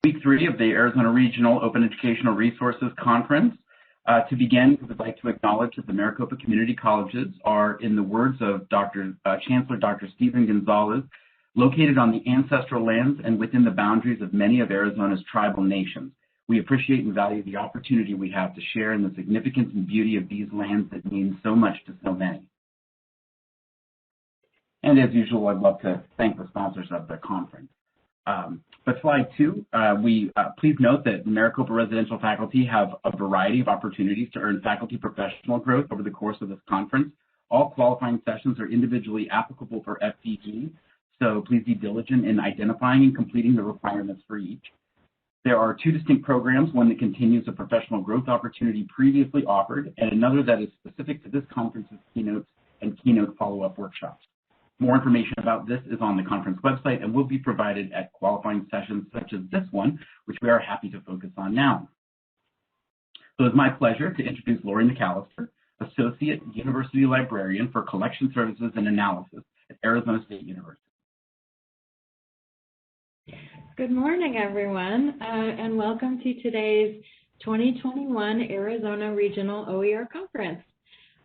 week 3 of the Arizona Regional Open Educational Resources Conference. To begin, we would like to acknowledge that the Maricopa Community Colleges are, in the words of Chancellor Dr. Stephen Gonzalez, located on the ancestral lands and within the boundaries of many of Arizona's tribal nations. We appreciate and value the opportunity we have to share in the significance and beauty of these lands that mean so much to so many. And as usual, I'd love to thank the sponsors of the conference. But slide 2, please note that Maricopa residential faculty have a variety of opportunities to earn faculty professional growth over the course of this conference. All qualifying sessions are individually applicable for FDG, so please be diligent in identifying and completing the requirements for each. There are 2 distinct programs, one that continues a professional growth opportunity previously offered, and another that is specific to this conference's keynotes and keynote follow-up workshops. More information about this is on the conference website and will be provided at qualifying sessions such as this one, which we are happy to focus on now. So it's my pleasure to introduce Lori McAllister, Associate University Librarian for Collection Services and Analysis at Arizona State University. Good morning, everyone, and welcome to today's 2021 Arizona Regional OER Conference.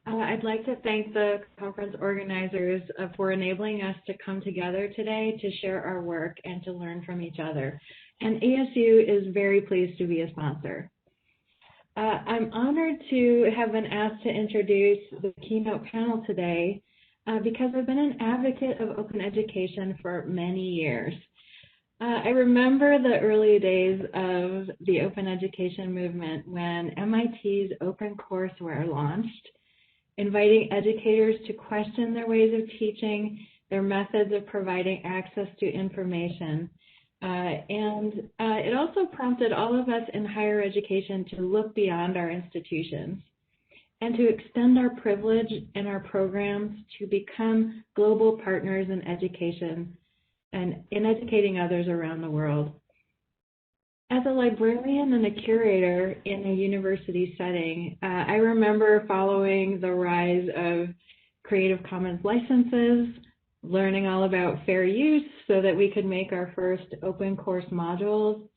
I'd like to thank the conference organizers for enabling us to come together today to share our work and to learn from each other. And ASU is very pleased to be a sponsor. I'm honored to have been asked to introduce the keynote panel today because I've been an advocate of open education for many years. I remember the early days of the open education movement when MIT's OpenCourseWare launched, inviting educators to question their ways of teaching, their methods of providing access to information. It also prompted all of us in higher education to look beyond our institutions and to extend our privilege and our programs to become global partners in education and in educating others around the world. As a librarian and a curator in a university setting, I remember following the rise of Creative Commons licenses, learning all about fair use so that we could make our first open course modules,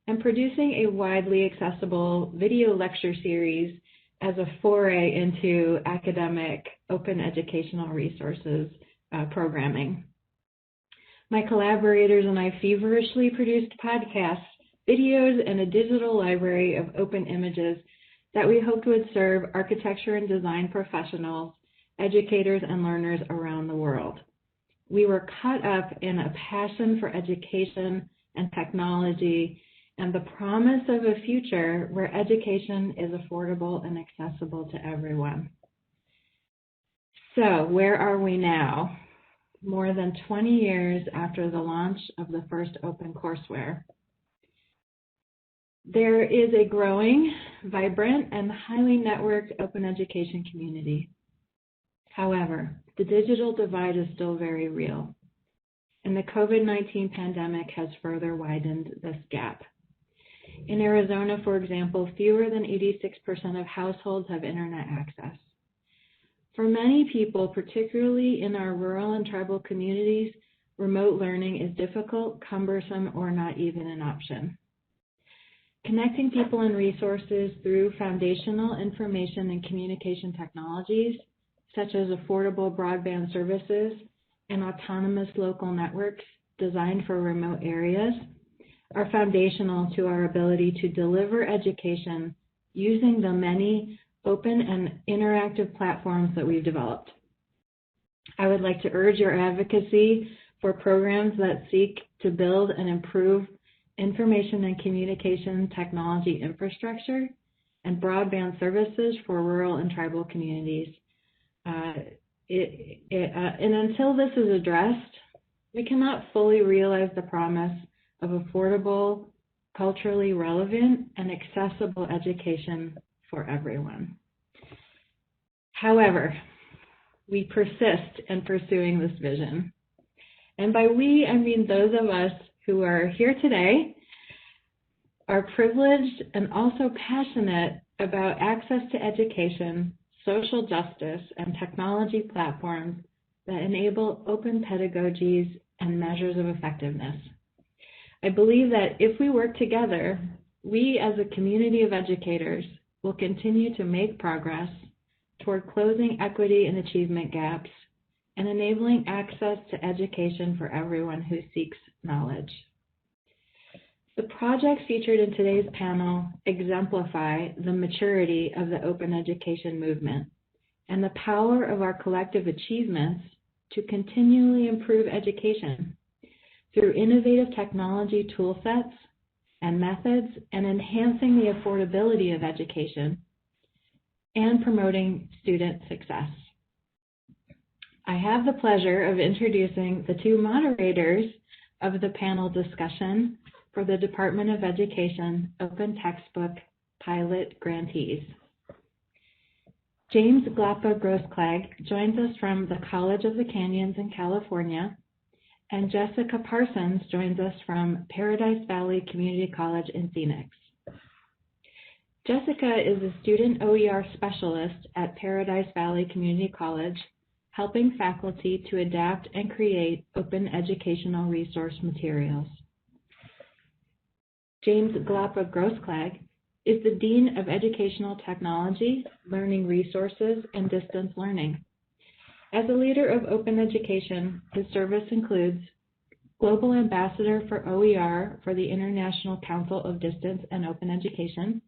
and producing a widely accessible video lecture series as a foray into academic open educational resources programming. My collaborators and I feverishly produced podcasts, videos, and a digital library of open images that we hoped would serve architecture and design professionals, educators, and learners around the world. We were caught up in a passion for education and technology and the promise of a future where education is affordable and accessible to everyone. So, where are we now? More than 20 years after the launch of the first OpenCourseWare. There is a growing, vibrant, and highly networked open education community. However, the digital divide is still very real, and the COVID-19 pandemic has further widened this gap. In Arizona, for example, fewer than 86% of households have internet access. For many people, particularly in our rural and tribal communities, remote learning is difficult, cumbersome, or not even an option. Connecting people and resources through foundational information and communication technologies, such as affordable broadband services and autonomous local networks designed for remote areas, are foundational to our ability to deliver education using the many open and interactive platforms that we've developed. I would like to urge your advocacy for programs that seek to build and improve information and communication technology infrastructure and broadband services for rural and tribal communities. And until this is addressed, we cannot fully realize the promise of affordable, culturally relevant, and accessible education for everyone. However, we persist in pursuing this vision. And by we, I mean those of us who are here today, are privileged and also passionate about access to education, social justice, and technology platforms that enable open pedagogies and measures of effectiveness. I believe that if we work together, we as a community of educators will continue to make progress toward closing equity and achievement gaps and enabling access to education for everyone who seeks knowledge. The projects featured in today's panel exemplify the maturity of the open education movement and the power of our collective achievements to continually improve education through innovative technology tool sets and methods and enhancing the affordability of education and promoting student success. I have the pleasure of introducing the two moderators of the panel discussion for the Department of Education Open Textbook Pilot Grantees. James Glapa-Grossklag joins us from the College of the Canyons in California, and Jessica Parsons joins us from Paradise Valley Community College in Phoenix. Jessica is a student OER specialist at Paradise Valley Community College, helping faculty to adapt and create open educational resource materials. James Glapa-Grossklag is the Dean of Educational Technology, Learning Resources, and Distance Learning. As a leader of open education, his service includes Global Ambassador for OER for the International Council of Distance and Open Education,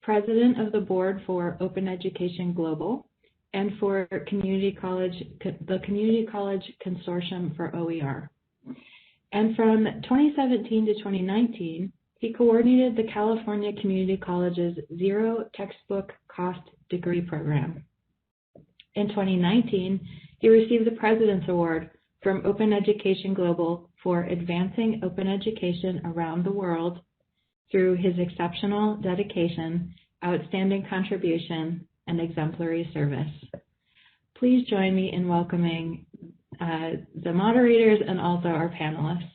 President of the Board for Open Education Global, and for the Community College Consortium for OER. And from 2017 to 2019, he coordinated the California Community College's Zero Textbook Cost Degree Program. In 2019, he received the President's Award from Open Education Global for advancing open education around the world through his exceptional dedication, outstanding contribution, and exemplary service. Please join me in welcoming the moderators and also our panelists.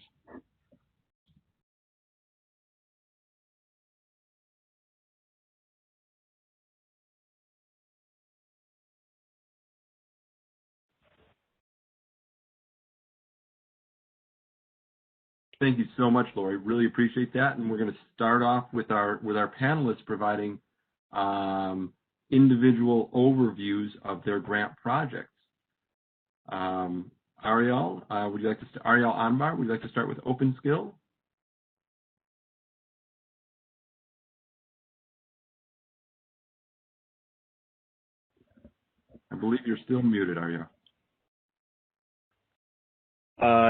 Thank you so much, Lori. Really appreciate that. And we're going to start off with our panelists providing individual overviews of their grant projects. Ariel, Ariel Anbar, would you like to start with Open Skill? I believe you're still muted, Ariel.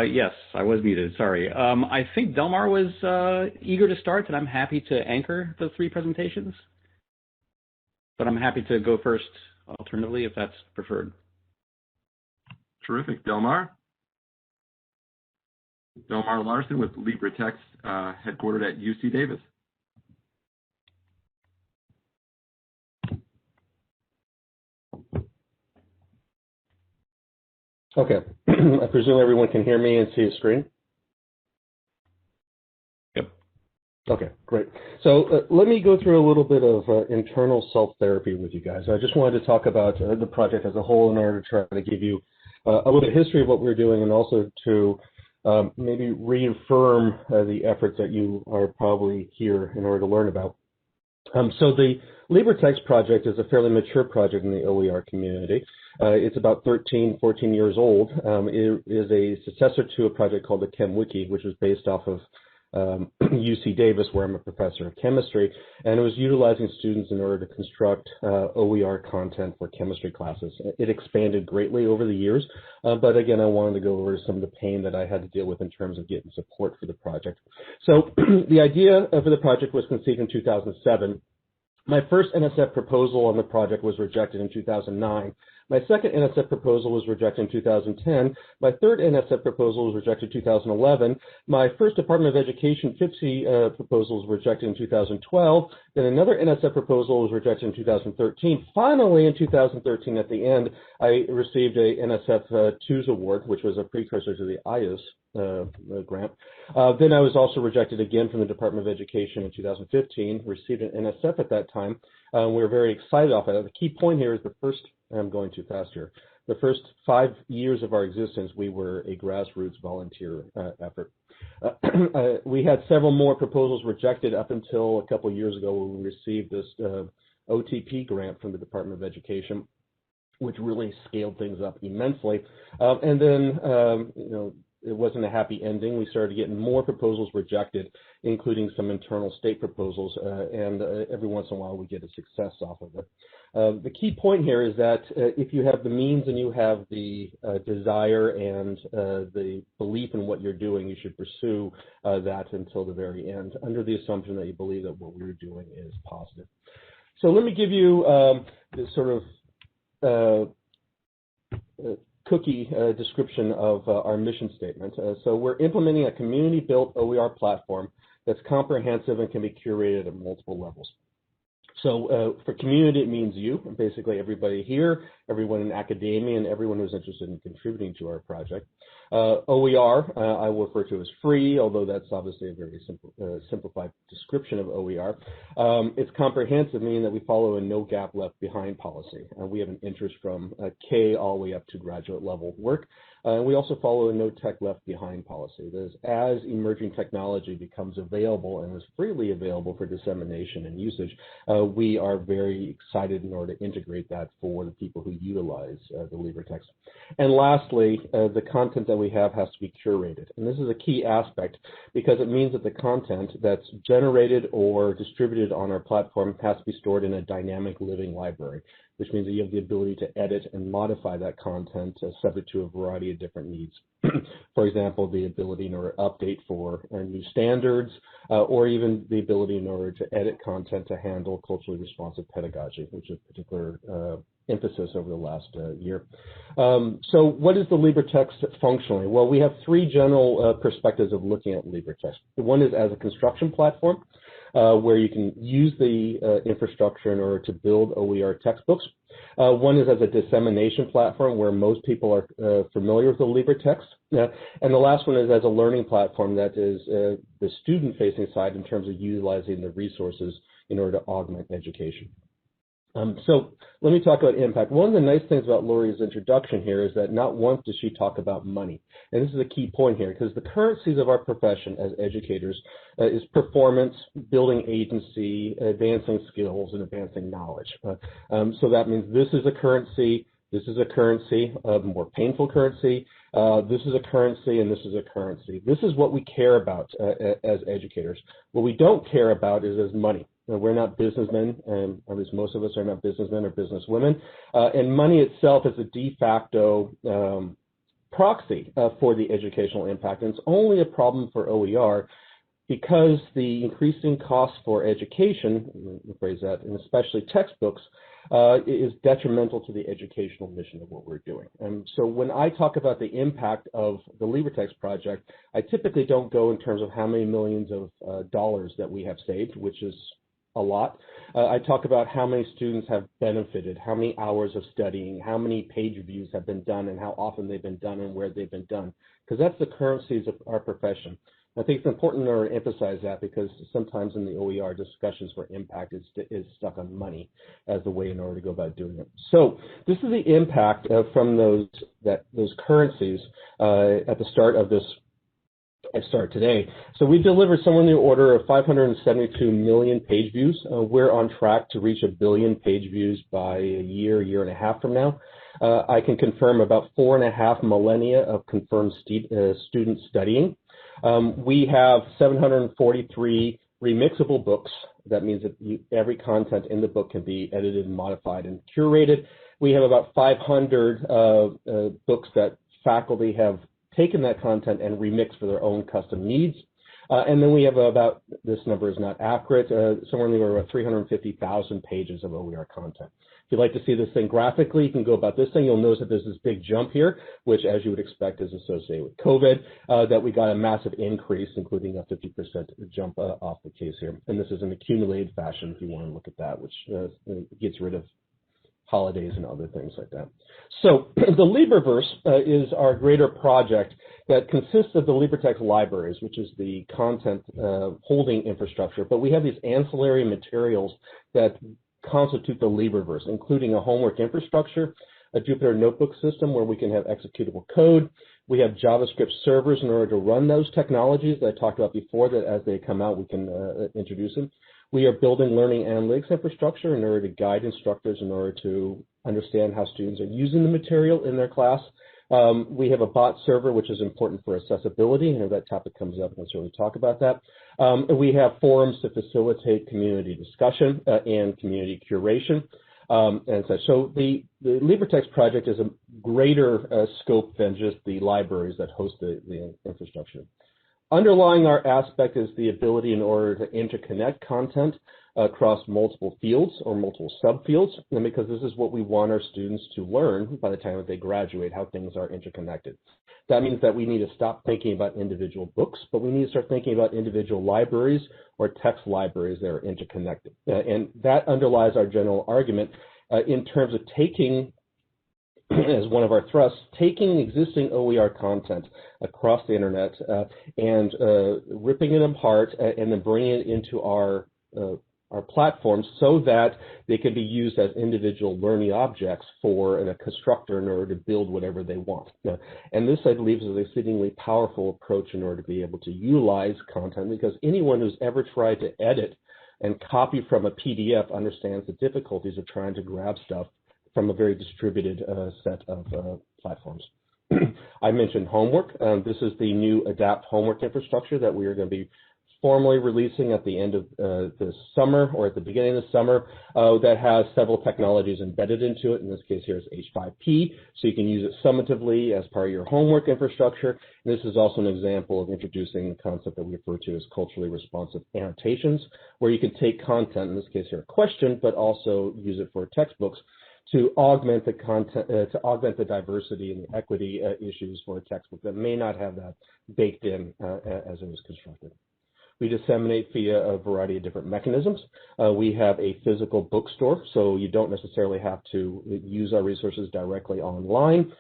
Yes, I was muted. Sorry. I think Delmar was eager to start, and I'm happy to anchor the three presentations. But I'm happy to go first, alternatively, if that's preferred. Terrific. Delmar? Delmar Larson with LibreText, headquartered at UC Davis. Okay. I presume everyone can hear me and see a screen? Yep. Okay, great. So let me go through a little bit of internal self-therapy with you guys. I just wanted to talk about the project as a whole in order to try to give you a little bit of history of what we're doing and also to maybe reaffirm the efforts that you are probably here in order to learn about. So the LibreText project is a fairly mature project in the OER community. It's about 13, 14 years old. It is a successor to a project called the ChemWiki, which was based off of UC Davis, where I'm a professor of chemistry, and it was utilizing students in order to construct OER content for chemistry classes. It expanded greatly over the years, but again, I wanted to go over some of the pain that I had to deal with in terms of getting support for the project. So the idea for the project was conceived in 2007. My first NSF proposal on the project was rejected in 2009. My second NSF proposal was rejected in 2010. My third NSF proposal was rejected in 2011. My first Department of Education FIPSI proposal was rejected in 2012. Then another NSF proposal was rejected in 2013. Finally, in 2013, at the end, I received a NSF TWOS award, which was a precursor to the IOS grant. Then I was also rejected again from the Department of Education in 2015, received an NSF at that time. We were very excited off of it. The key point here is I'm going too fast here. The first 5 years of our existence, we were a grassroots volunteer effort. We had several more proposals rejected up until a couple of years ago when we received this OTP grant from the Department of Education, which really scaled things up immensely. And then, it wasn't a happy ending. We started getting more proposals rejected, including some internal state proposals, and every once in a while we get a success off of it. The key point here is that if you have the means and you have the desire and the belief in what you're doing, you should pursue that until the very end, under the assumption that you believe that what we're doing is positive. So let me give you this sort of cookie description of our mission statement. So we're implementing a community-built OER platform that's comprehensive and can be curated at multiple levels. So for community, it means you, basically everybody here, everyone in academia, and everyone who's interested in contributing to our project. OER, I will refer to as free, although that's obviously a very simplified description of OER. It's comprehensive, meaning that we follow a no gap left behind policy. We have an interest from K all the way up to graduate level work. And we also follow a no tech left behind policy. That is, as emerging technology becomes available and is freely available for dissemination and usage, we are very excited in order to integrate that for the people who utilize the LibreText. And lastly, the content that we have has to be curated. And this is a key aspect because it means that the content that's generated or distributed on our platform has to be stored in a dynamic living library, which means that you have the ability to edit and modify that content subject to a variety of different needs. For example, the ability in order to update for new standards, or even the ability in order to edit content to handle culturally responsive pedagogy, which is a particular emphasis over the last year. So what is the LibreText functionally? Well, we have three general perspectives of looking at LibreText. One is as a construction platform, where you can use the infrastructure in order to build OER textbooks. One is as a dissemination platform where most people are familiar with the LibreText. And the last one is as a learning platform that is the student-facing side in terms of utilizing the resources in order to augment education. So let me talk about impact. One of the nice things about Lori's introduction here is that not once does she talk about money. And this is a key point here because the currencies of our profession as educators is performance, building agency, advancing skills, and advancing knowledge. So that means this is a currency, this is a currency, a more painful currency, this is a currency, and this is a currency. This is what we care about as educators. What we don't care about is money. We're not businessmen, and at least most of us are not businessmen or businesswomen. And money itself is a de facto proxy for the educational impact. And it's only a problem for OER because the increasing cost for education, rephrase that, and especially textbooks, is detrimental to the educational mission of what we're doing. And so when I talk about the impact of the LibreText project, I typically don't go in terms of how many millions of dollars that we have saved, which is a lot. I talk about how many students have benefited, how many hours of studying, how many page reviews have been done, and how often they've been done and where they've been done, because that's the currencies of our profession. I think it's important to emphasize that because sometimes in the OER discussions for impact is stuck on money as the way in order to go about doing it. So this is the impact from those currencies at the start of this. I start today. So we delivered somewhere in the order of 572 million page views. We're on track to reach 1 billion page views by a year and a half from now. I can confirm about 4.5 millennia of confirmed student studying. We have 743 remixable books. That means that every content in the book can be edited and modified and curated. We have about 500 books that faculty have taken that content and remixed for their own custom needs. And then we have about, this number is not accurate, somewhere in the order of 350,000 pages of OER content. If you'd like to see this thing graphically, you can go about this thing. You'll notice that there's this big jump here, which, as you would expect, is associated with COVID, that we got a massive increase, including a 50% jump off the case here. And this is an accumulated fashion, if you want to look at that, which gets rid of holidays and other things like that. So the LibreVerse is our greater project that consists of the LibreText libraries, which is the content holding infrastructure, but we have these ancillary materials that constitute the LibreVerse, including a homework infrastructure, a Jupyter notebook system where we can have executable code. We have JavaScript servers in order to run those technologies that I talked about before, that as they come out, we can introduce them. We are building learning analytics infrastructure in order to guide instructors in order to understand how students are using the material in their class. We have a bot server, which is important for accessibility. And if that topic comes up, we'll certainly talk about that. We have forums to facilitate community discussion and community curation. And such. So the LibreText project is a greater scope than just the libraries that host the infrastructure. Underlying our aspect is the ability in order to interconnect content across multiple fields or multiple subfields, and because this is what we want our students to learn by the time that they graduate, how things are interconnected. That means that we need to stop thinking about individual books, but we need to start thinking about individual libraries or text libraries that are interconnected. And that underlies our general argument in terms of taking, as one of our thrusts, taking existing OER content across the internet and ripping it apart and then bringing it into our platforms so that they can be used as individual learning objects for a constructor in order to build whatever they want. And this, I believe, is an exceedingly powerful approach in order to be able to utilize content, because anyone who's ever tried to edit and copy from a PDF understands the difficulties of trying to grab stuff from a very distributed set of platforms. I mentioned homework. This is the new Dept homework infrastructure that we are going to be formally releasing at the end of the summer or at the beginning of the summer that has several technologies embedded into it. In this case here is H5P, so you can use it summatively as part of your homework infrastructure. And this is also an example of introducing the concept that we refer to as culturally responsive annotations, where you can take content, in this case here a question, but also use it for textbooks to augment the content, to augment the diversity and the equity issues for a textbook that may not have that baked in as it was constructed. We disseminate via a variety of different mechanisms. We have a physical bookstore, so you don't necessarily have to use our resources directly online.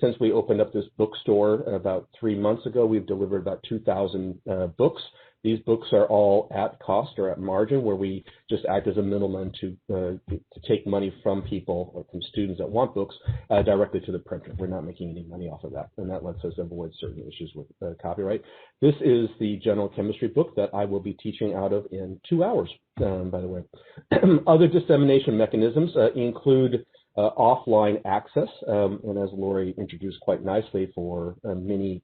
Since we opened up this bookstore about 3 months ago, we've delivered about 2,000 books. These books are all at cost or at margin, where we just act as a middleman to take money from people or from students that want books directly to the printer. We're not making any money off of that, and that lets us avoid certain issues with copyright. This is the general chemistry book that I will be teaching out of in 2 hours, by the way. Other dissemination mechanisms include offline access, and as Lori introduced quite nicely, for many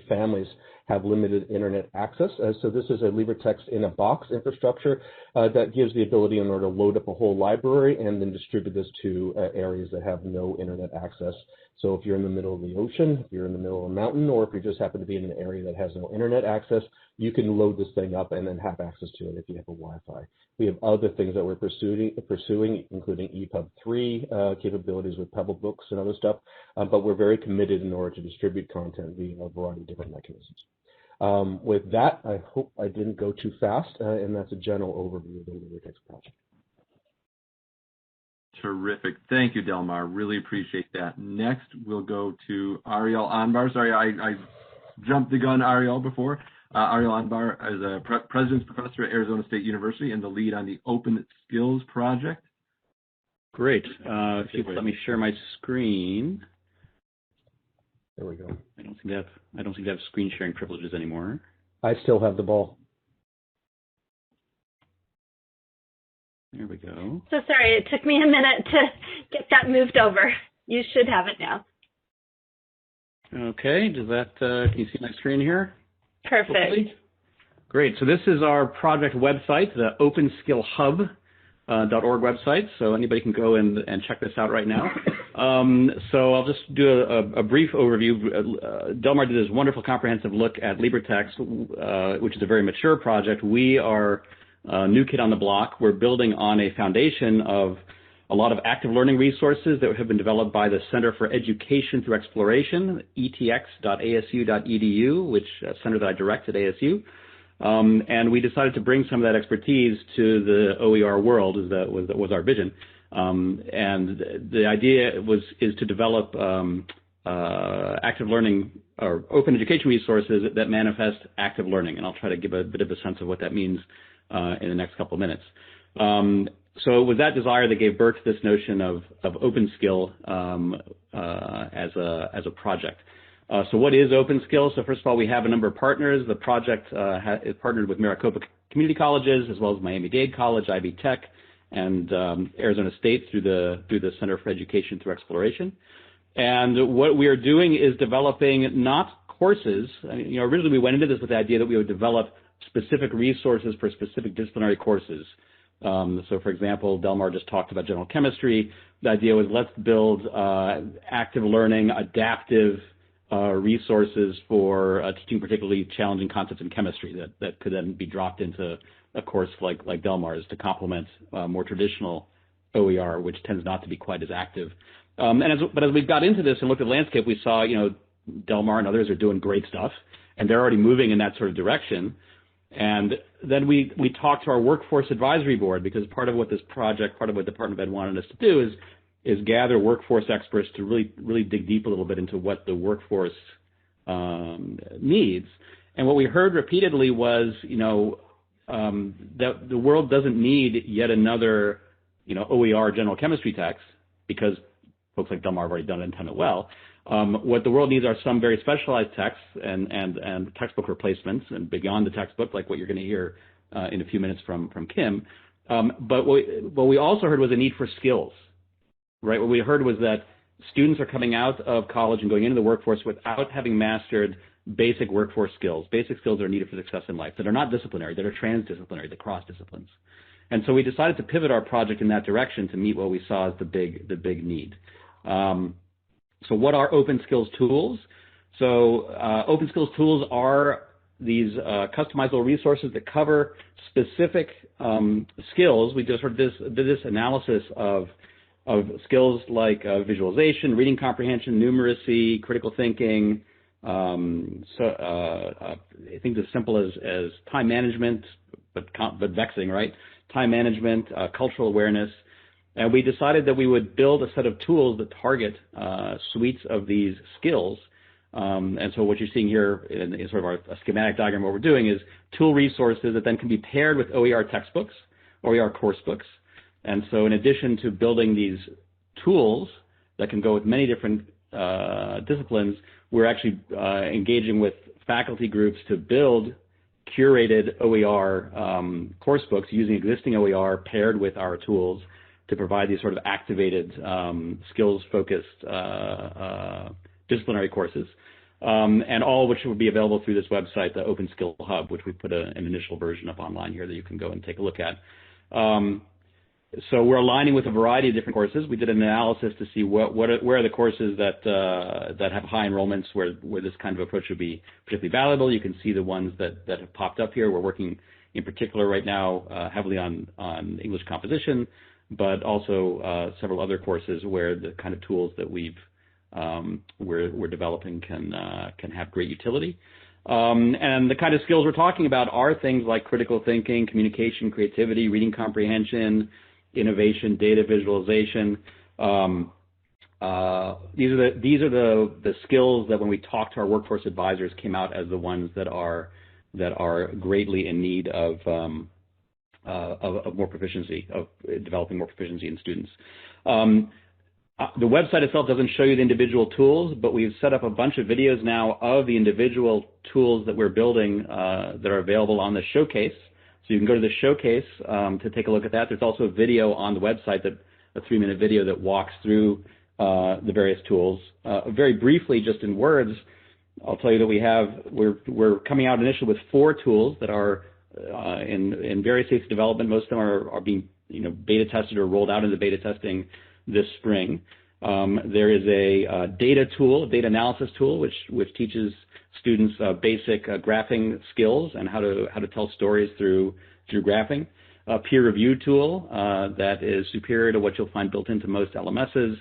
families have limited internet access. So this is a LibreText in a box infrastructure that gives the ability in order to load up a whole library and then distribute this to areas that have no internet access. So if you're in the middle of the ocean, if you're in the middle of a mountain, or if you just happen to be in an area that has no internet access, you can load this thing up and then have access to it if you have a Wi-Fi. We have other things that we're pursuing including EPUB 3 capabilities with Pebble Books and other stuff, but we're very committed in order to distribute content via a variety of different mechanisms. With that, I hope I didn't go too fast, and that's a general overview of the LibreText project. Terrific. Thank you, Delmar. Really appreciate that. Next, we'll go to Ariel Anbar. Sorry, I jumped the gun, Ariel, before. Ariel Anbar is a President's Professor at Arizona State University and the lead on the Open Skills Project. Great. If you could let me share my screen. There we go. I don't think they have screen sharing privileges anymore. I still have the ball. There we go. So sorry, it took me a minute to get that moved over. You should have it now. Okay, does that, can you see my screen here? Perfect. Hopefully. Great, so this is our project website, the openskillhub.org website, so anybody can go and check this out right now. So I'll just do a brief overview. Delmar did this wonderful comprehensive look at LibreText, which is a very mature project. We are new kid on the block. We're building on a foundation of a lot of active learning resources that have been developed by the Center for Education Through Exploration, etx.asu.edu, which center that I direct at ASU. And we decided to bring some of that expertise to the OER world, was our vision. And the idea is to develop active learning or open education resources that manifest active learning. And I'll try to give a bit of a sense of what that means in the next couple of minutes. So it was that desire that gave birth to this notion of OpenSkill as a project. So what is OpenSkill? So first of all, we have a number of partners. The project is partnered with Maricopa Community Colleges, as well as Miami-Dade College, Ivy Tech, and Arizona State through the Center for Education Through Exploration. And what we are doing is developing not courses. Originally we went into this with the idea that we would develop specific resources for specific disciplinary courses. So for example, Delmar just talked about general chemistry. The idea was let's build active learning, adaptive resources for teaching particularly challenging concepts in chemistry that could then be dropped into a course like Delmar's to complement more traditional OER, which tends not to be quite as active. But as we got into this and looked at the landscape, we saw, Delmar and others are doing great stuff, and they're already moving in that sort of direction. And then we talked to our workforce advisory board, because part of what this project, part of what Department of Ed wanted us to do is gather workforce experts to really dig deep a little bit into what the workforce needs. And what we heard repeatedly was, that the world doesn't need yet another, OER general chemistry text, because folks like Delmar have already done it and done it well. What the world needs are some very specialized texts and textbook replacements, and beyond the textbook, like what you're going to hear in a few minutes from Kim. But what we also heard was a need for skills, right? What we heard was that students are coming out of college and going into the workforce without having mastered basic workforce skills, basic skills that are needed for success in life, that are not disciplinary, that are transdisciplinary, that cross disciplines. And so we decided to pivot our project in that direction to meet what we saw as the big need. So what are OpenSkills tools? So OpenSkills tools are these customizable resources that cover specific skills. We just did this analysis of skills like visualization, reading comprehension, numeracy, critical thinking. I think as simple as time management, but vexing, right? Time management, cultural awareness. And we decided that we would build a set of tools that target suites of these skills. And so what you're seeing here in sort of a schematic diagram, what we're doing is tool resources that then can be paired with OER textbooks, OER course books. And so in addition to building these tools that can go with many different disciplines, we're actually engaging with faculty groups to build curated OER course books using existing OER paired with our tools to provide these sort of activated, skills-focused disciplinary courses, and all of which will be available through this website, the OpenSkill Hub, which we put an initial version up online here that you can go and take a look at. So we're aligning with a variety of different courses. We did an analysis to see where are the courses that have high enrollments where this kind of approach would be particularly valuable. You can see the ones that have popped up here. We're working in particular right now heavily on English composition, but also several other courses where the kind of tools that we're developing can have great utility. And the kind of skills we're talking about are things like critical thinking, communication, creativity, reading comprehension, innovation, data visualization. These are the skills that when we talk to our workforce advisors came out as the ones that are greatly in need of more proficiency, of developing more proficiency in students. The website itself doesn't show you the individual tools, but we've set up a bunch of videos now of the individual tools that we're building that are available on the showcase. So you can go to the showcase to take a look at that. There's also a video on the website, a 3-minute video that walks through the various tools. Very briefly, just in words, I'll tell you that we're coming out initially with 4 tools that are in various states of development. Most of them are being beta tested or rolled out into beta testing this spring. There is a data analysis tool, which teaches students basic graphing skills and how to tell stories through graphing. A peer review tool that is superior to what you'll find built into most LMSs,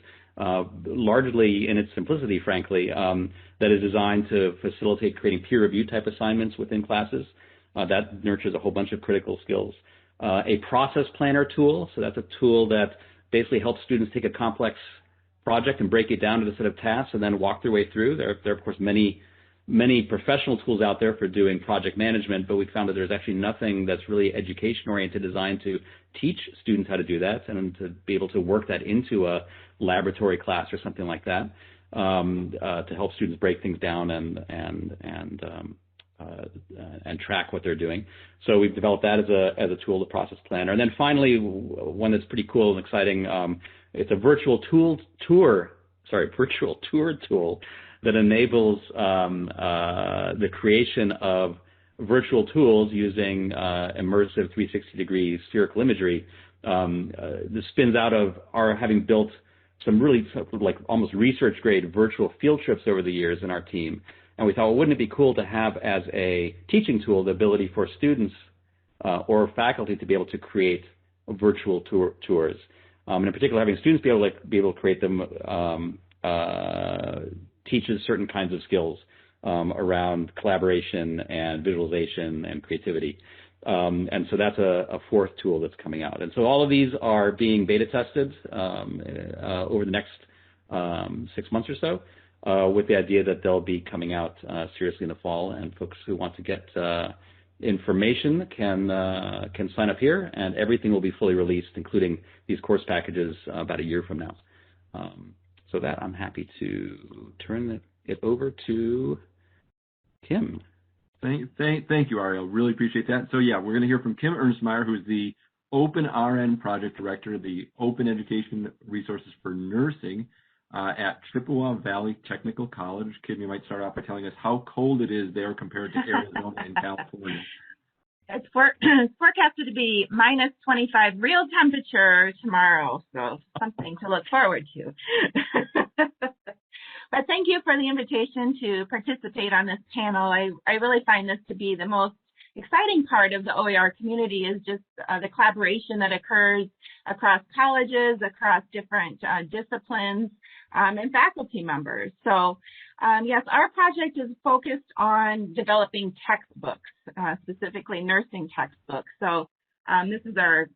largely in its simplicity, frankly, that is designed to facilitate creating peer review type assignments within classes. That nurtures a whole bunch of critical skills. A process planner tool, so that's a tool that basically helps students take a complex project and break it down to a set of tasks and then walk their way through. There are of course, many many professional tools out there for doing project management, but we found that there's actually nothing that's really education-oriented designed to teach students how to do that and to be able to work that into a laboratory class or something like that to help students break things down and track what they're doing. So we've developed that as a tool, the process planner. And then finally, one that's pretty cool and exciting, it's a virtual tour tool that enables the creation of virtual tools using immersive 360-degree spherical imagery. This spins out of our having built some really like almost research-grade virtual field trips over the years in our team. And we thought, well, wouldn't it be cool to have as a teaching tool the ability for students or faculty to be able to create virtual tours. And in particular, having students be able to create them teaches certain kinds of skills around collaboration and visualization and creativity. And so that's a fourth tool that's coming out. And so all of these are being beta tested over the next 6 months or so, with the idea that they'll be coming out seriously in the fall, and folks who want to get information can sign up here, and everything will be fully released, including these course packages, about a year from now. So that I'm happy to turn it over to Kim. Thank you, Ariel. Really appreciate that. So yeah, we're going to hear from Kim Ernstmeyer, who's the Open RN Project Director of the Open Education Resources for Nursing at Chippewa Valley Technical College. Kim, you might start off by telling us how cold it is there compared to Arizona and California. It's forecasted to be minus 25 real temperature tomorrow, so something to look forward to. But thank you for the invitation to participate on this panel. I really find this to be the most exciting part of the OER community, is just the collaboration that occurs across colleges, across different disciplines, and faculty members. So yes, our project is focused on developing textbooks, specifically nursing textbooks. So this is our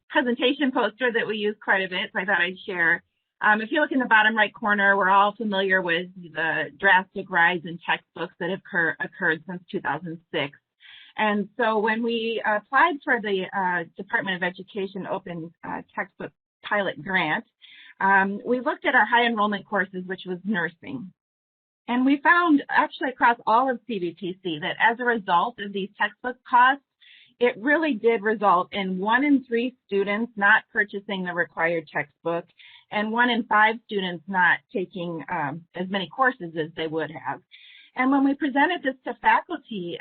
presentation poster that we use quite a bit, so I thought I'd share. If you look in the bottom right corner, we're all familiar with the drastic rise in textbooks that have occurred since 2006. And so when we applied for the Department of Education Open Textbook Pilot Grant, we looked at our high enrollment courses, which was nursing. And we found actually across all of CVTC that as a result of these textbook costs, it really did result in 1 in 3 students not purchasing the required textbook, and 1 in 5 students not taking as many courses as they would have. And when we presented this to faculty,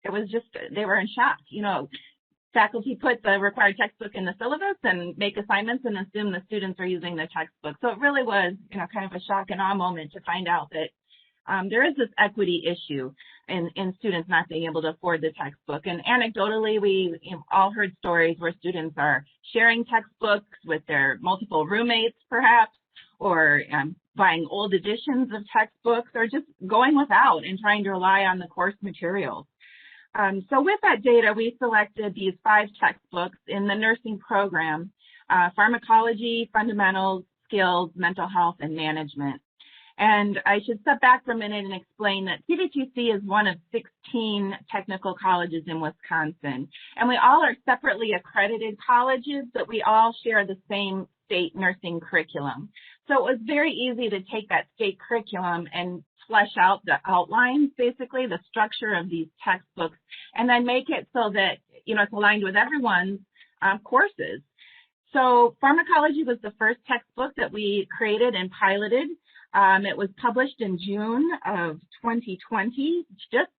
it was just, they were in shock. You know, faculty put the required textbook in the syllabus and make assignments and assume the students are using the textbook. So it really was, you know, kind of a shock and awe moment to find out that there is this equity issue in students not being able to afford the textbook. And anecdotally, we all heard stories where students are sharing textbooks with their multiple roommates, perhaps, or buying old editions of textbooks, or just going without and trying to rely on the course materials. So with that data, we selected these 5 textbooks in the nursing program: pharmacology, fundamentals, skills, mental health, and management. And I should step back for a minute and explain that CVTC is one of 16 technical colleges in Wisconsin. And we all are separately accredited colleges, but we all share the same state nursing curriculum. So it was very easy to take that state curriculum and flesh out the outlines, basically the structure of these textbooks, and then make it so that, you know, it's aligned with everyone's courses. So pharmacology was the first textbook that we created and piloted. It was published in June of 2020, just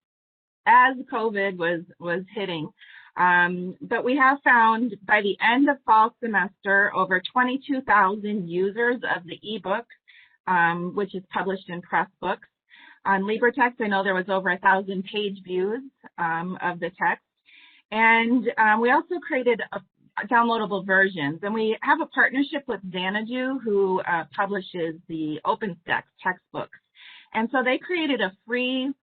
as COVID was hitting. But we have found by the end of fall semester over 22,000 users of the ebook, which is published in Pressbooks. On LibreText, I know there was over 1,000 page views of the text. And we also created downloadable versions. And we have a partnership with Xanadu, who publishes the OpenStax textbooks. And so they created a free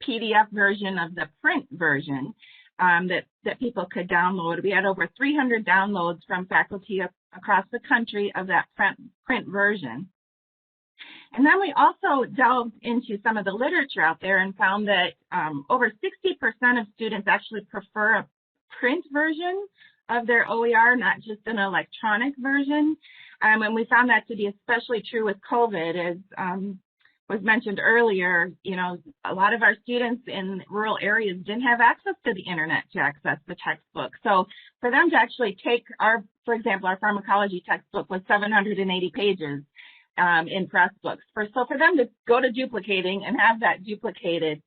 PDF version of the print version that people could download. We had over 300 downloads from faculty across the country of that print version. And then we also delved into some of the literature out there and found that over 60% of students actually prefer a print version of their OER, not just an electronic version. And we found that to be especially true with COVID, as was mentioned earlier. You know, a lot of our students in rural areas didn't have access to the internet to access the textbook. So for them to actually take for example, our pharmacology textbook was 780 pages in press books. So for them to go to duplicating and have that duplicated,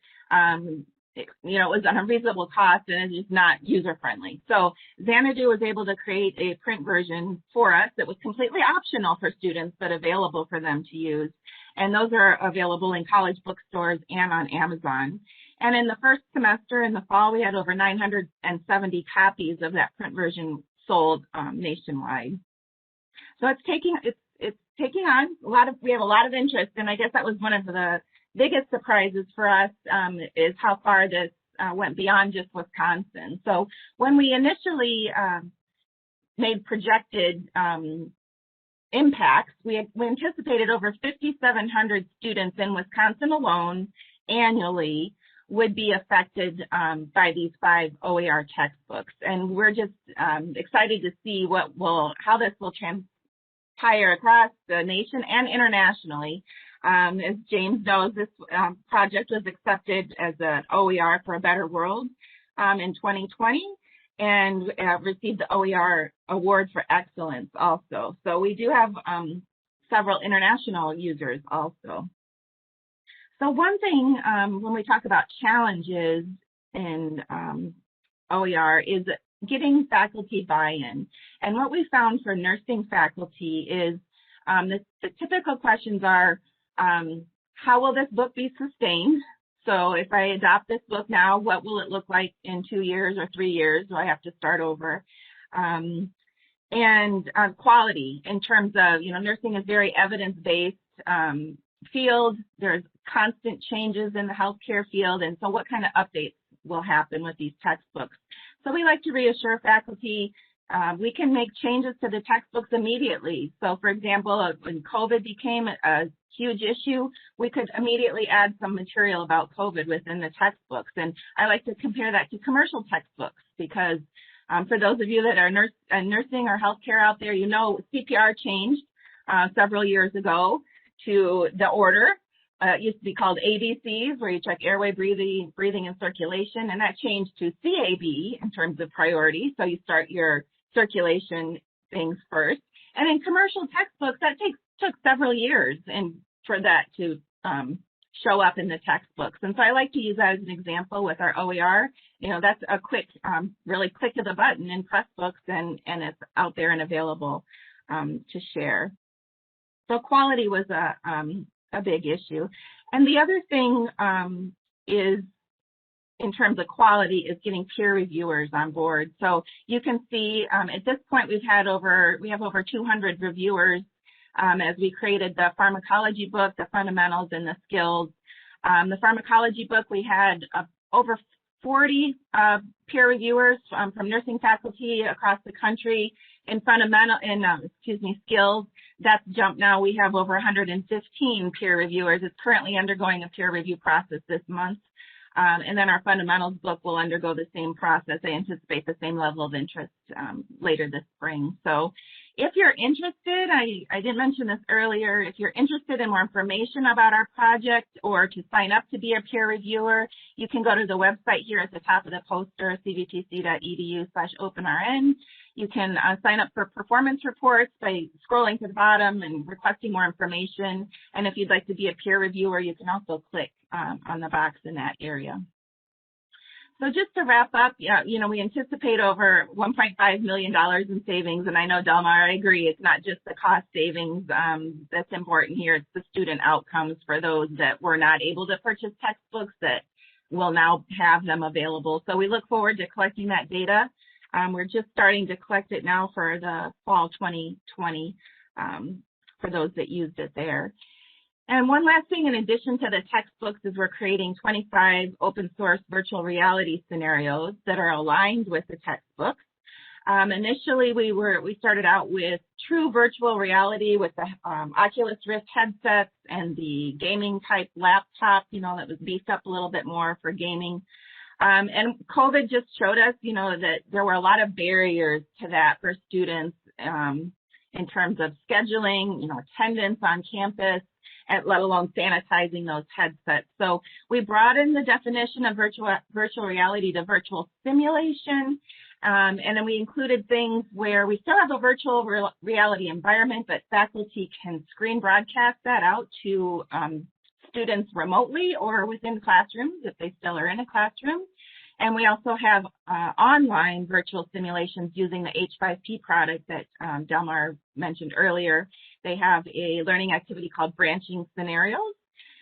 it was on a reasonable cost and it's just not user-friendly. So Xanadu was able to create a print version for us that was completely optional for students, but available for them to use. And those are available in college bookstores and on Amazon. And in the first semester in the fall, we had over 970 copies of that print version sold nationwide. So it's taking on we have a lot of interest, and I guess that was one of the biggest surprises for us is how far this went beyond just Wisconsin. So when we initially made projected impacts, we anticipated over 5,700 students in Wisconsin alone annually would be affected by these 5 OER textbooks. And we're just excited to see how this will transpire across the nation and internationally. As James knows, this project was accepted as an OER for a Better World in 2020 and received the OER Award for Excellence also. So we do have several international users also. So one thing when we talk about challenges in OER is getting faculty buy-in. And what we found for nursing faculty is the typical questions are, how will this book be sustained? So if I adopt this book now, what will it look like in 2 years or 3 years? Do I have to start over? And quality in terms of, nursing is very evidence-based field. There's constant changes in the healthcare field. And so what kind of updates will happen with these textbooks? So we like to reassure faculty we can make changes to the textbooks immediately. So for example, when COVID became a huge issue, we could immediately add some material about COVID within the textbooks. And I like to compare that to commercial textbooks because for those of you that are nursing or healthcare out there, CPR changed several years ago to the order. It used to be called ABCs, where you check airway, breathing, and circulation, and that changed to CAB in terms of priority. So you start your circulation things first. And in commercial textbooks, that took several years and for that to show up in the textbooks. And so I like to use that as an example with our OER. That's a quick, really click of the button in Pressbooks, and it's out there and available to share. So quality was a big issue. And the other thing is, in terms of quality, is getting peer reviewers on board. So you can see at this point we have over 200 reviewers as we created the pharmacology book, the fundamentals and the skills. The pharmacology book, we had over 40 peer reviewers from nursing faculty across the country. In skills, that's jumped now. We have over 115 peer reviewers. It's currently undergoing a peer review process this month. And then our fundamentals book will undergo the same process. I anticipate the same level of interest later this spring. So if you're interested, I didn't mention this earlier, if you're interested in more information about our project or to sign up to be a peer reviewer, you can go to the website here at the top of the poster, cvtc.edu/openrn. You can sign up for performance reports by scrolling to the bottom and requesting more information. And if you'd like to be a peer reviewer, you can also click on the box in that area. So just to wrap up, we anticipate over $1.5 million in savings. And I know, Delmar, I agree, it's not just the cost savings that's important here. It's the student outcomes for those that were not able to purchase textbooks that will now have them available. So we look forward to collecting that data. We're just starting to collect it now for the fall 2020 for those that used it there. And one last thing, in addition to the textbooks, is we're creating 25 open source virtual reality scenarios that are aligned with the textbooks. Initially, we started out with true virtual reality with the Oculus Rift headsets and the gaming type laptop, that was beefed up a little bit more for gaming. And COVID just showed us, that there were a lot of barriers to that for students in terms of scheduling, attendance on campus, and let alone sanitizing those headsets. So we broadened the definition of virtual reality to virtual simulation. And then we included things where we still have a virtual reality environment, but faculty can screen broadcast that out to students remotely or within classrooms if they still are in a classroom. And we also have online virtual simulations using the H5P product that Delmar mentioned earlier. They have a learning activity called branching scenarios.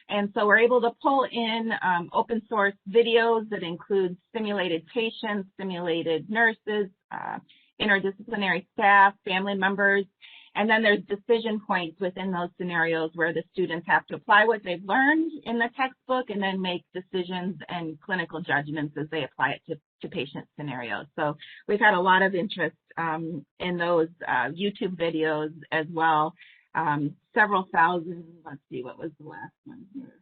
And so we're able to pull in open source videos that include simulated patients, simulated nurses, interdisciplinary staff, family members. And then there's decision points within those scenarios where the students have to apply what they've learned in the textbook and then make decisions and clinical judgments as they apply it to patient scenarios. So we've had a lot of interest in those YouTube videos as well. Several thousand, let's see, what was the last one here?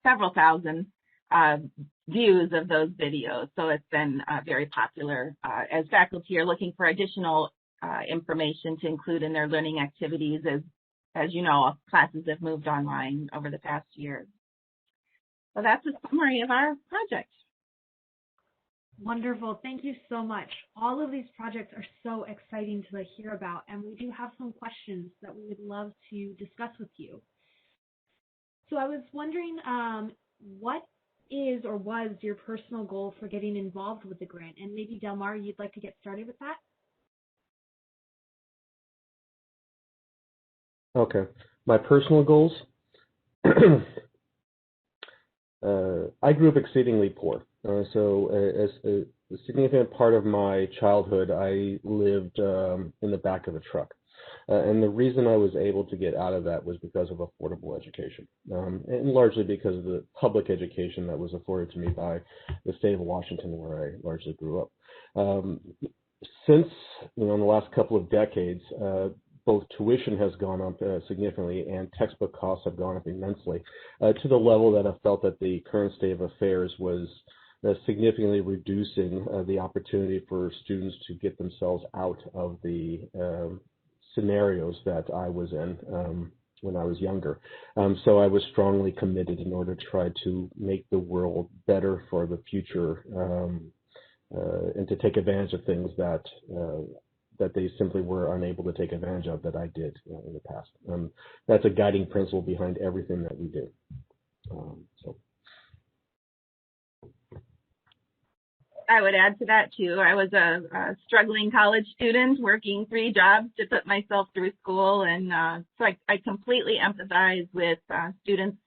Several thousand views of those videos. So it's been very popular as faculty are looking for additional information to include in their learning activities as you know, classes have moved online over the past year. So that's a summary of our project. Wonderful. Thank you so much. All of these projects are so exciting to hear about, and we do have some questions that we would love to discuss with you. So I was wondering, what is or was your personal goal for getting involved with the grant? And maybe Delmar, you'd like to get started with that? Okay. My personal goals? I grew up exceedingly poor. So as a significant part of my childhood, I lived in the back of a truck. And the reason I was able to get out of that was because of affordable education, and largely because of the public education that was afforded to me by the state of Washington, where I largely grew up. Since, in the last couple of decades, both tuition has gone up significantly and textbook costs have gone up immensely to the level that I felt that the current state of affairs was significantly reducing the opportunity for students to get themselves out of the scenarios that I was in when I was younger. So I was strongly committed in order to try to make the world better for the future and to take advantage of things that they simply were unable to take advantage of that I did in the past. That's a guiding principle behind everything that we do. So. I would add to that too. I was a struggling college student working 3 jobs to put myself through school, and so I completely empathize with students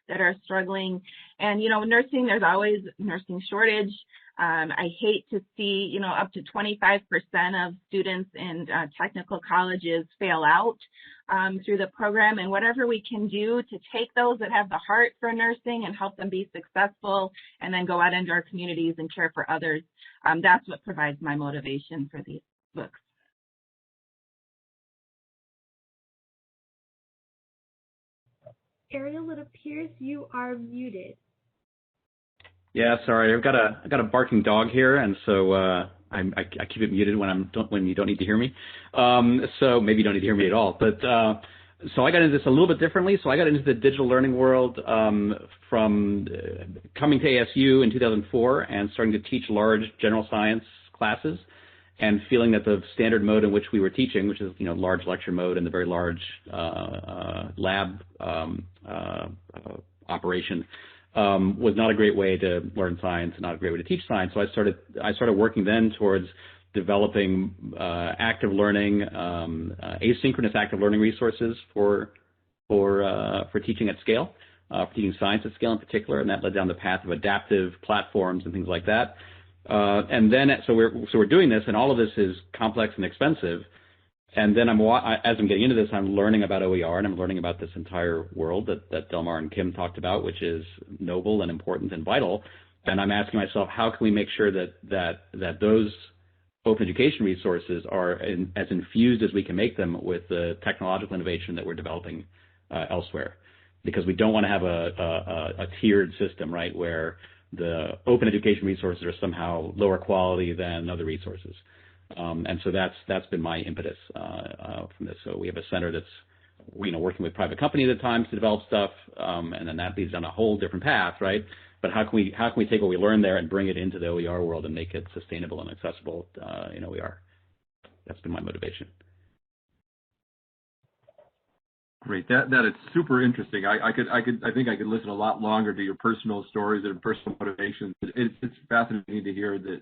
that are struggling. And nursing, there's always nursing shortage. I hate to see up to 25% of students in technical colleges fail out through the program, and whatever we can do to take those that have the heart for nursing and help them be successful and then go out into our communities and care for others, that's what provides my motivation for these books. Ariel, it appears you are muted. Yeah, sorry, I've got a barking dog here, and so I keep it muted when you don't need to hear me. So maybe you don't need to hear me at all. But so I got into this a little bit differently. So I got into the digital learning world from coming to ASU in 2004 and starting to teach large general science classes, and feeling that the standard mode in which we were teaching, which is large lecture mode and the very large lab operation, was not a great way to learn science, not a great way to teach science. So I started working then towards developing active learning, asynchronous active learning resources for teaching at scale, for teaching science at scale in particular, and that led down the path of adaptive platforms and things like that. And then so we're doing this, and all of this is complex and expensive. And then as I'm getting into this, I'm learning about OER, and I'm learning about this entire world that Delmar and Kim talked about, which is noble and important and vital. And I'm asking myself, how can we make sure that those open education resources are as infused as we can make them with the technological innovation that we're developing elsewhere? Because we don't want to have a tiered system, right, where the open education resources are somehow lower quality than other resources. And so that's been my impetus from this. So we have a center that's working with private companies at times to develop stuff, and then that leads down a whole different path, right? But how can we take what we learn there and bring it into the OER world and make it sustainable and accessible in OER? That's been my motivation. Great. That is super interesting. I think I could listen a lot longer to your personal stories and personal motivations. It's fascinating to hear that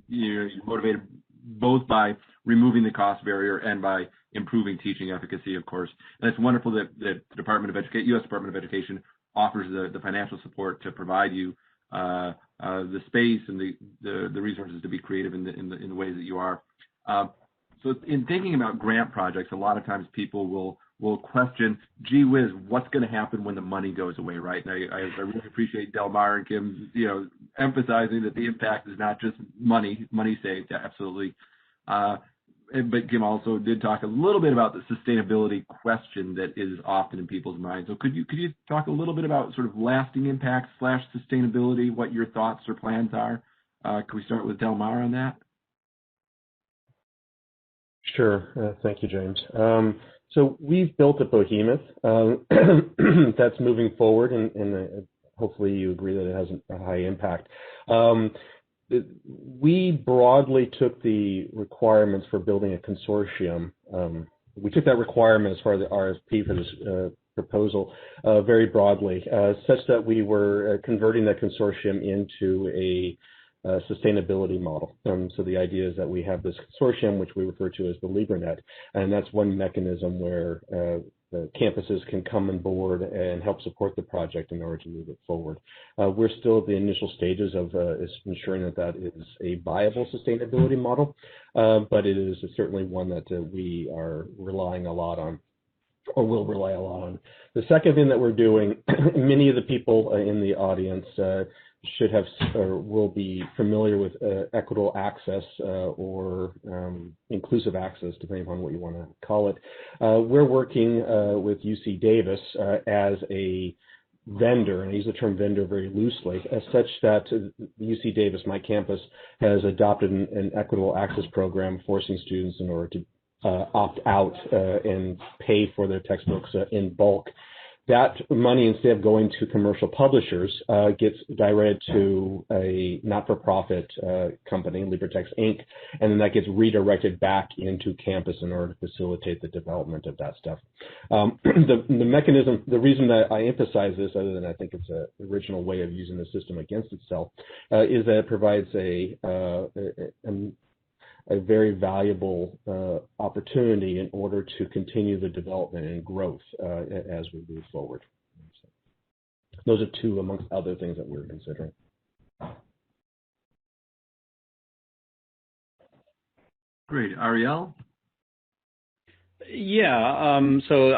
you're motivated both by removing the cost barrier and by improving teaching efficacy, of course. And it's wonderful that the U.S. Department of Education offers the financial support to provide you the space and the resources to be creative in the ways that you are. So in thinking about grant projects, a lot of times people will question, gee whiz, what's going to happen when the money goes away, right? And I really appreciate Delmar and Kim, emphasizing that the impact is not just money saved, absolutely. But Kim also did talk a little bit about the sustainability question that is often in people's minds. So could you talk a little bit about sort of lasting impact / sustainability, what your thoughts or plans are? Can we start with Delmar on that? Sure. Thank you, James. So we've built a behemoth that's moving forward, and hopefully you agree that it has a high impact. We broadly took the requirements for building a consortium. We took that requirement as far as the RFP for this proposal very broadly, such that we were converting that consortium into a sustainability model. So the idea is that we have this consortium, which we refer to as the LibreNet, and that's one mechanism where the campuses can come on board and help support the project in order to move it forward. We're still at the initial stages of ensuring that is a viable sustainability model, but it is certainly one that we are relying a lot on, or will rely a lot on. The second thing that we're doing, many of the people in the audience should have or will be familiar with equitable access or inclusive access, depending upon what you want to call it. We're working with UC Davis as a vendor, and I use the term vendor very loosely, as such that UC Davis, my campus, has adopted an equitable access program forcing students in order to opt out and pay for their textbooks in bulk. That money, instead of going to commercial publishers, gets directed to a not-for-profit company, LibreText Inc., and then that gets redirected back into campus in order to facilitate the development of that stuff. The mechanism, the reason that I emphasize this, other than I think it's an original way of using the system against itself, is that it provides a very valuable opportunity in order to continue the development and growth as we move forward. So those are two amongst other things that we're considering. Great. Ariel? Yeah, so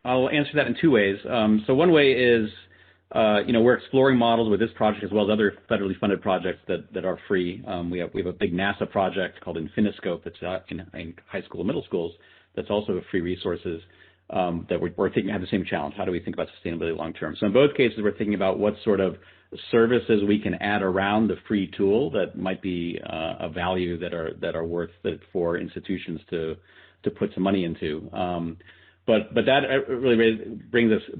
I'll answer that in two ways. So one way is, we're exploring models with this project as well as other federally funded projects that are free. We have a big NASA project called Infiniscope that's in high school and middle schools that's also free resources that we're thinking have the same challenge. How do we think about sustainability long term? So in both cases, we're thinking about what sort of services we can add around the free tool that might be a value that are worth it for institutions to put some money into. But that really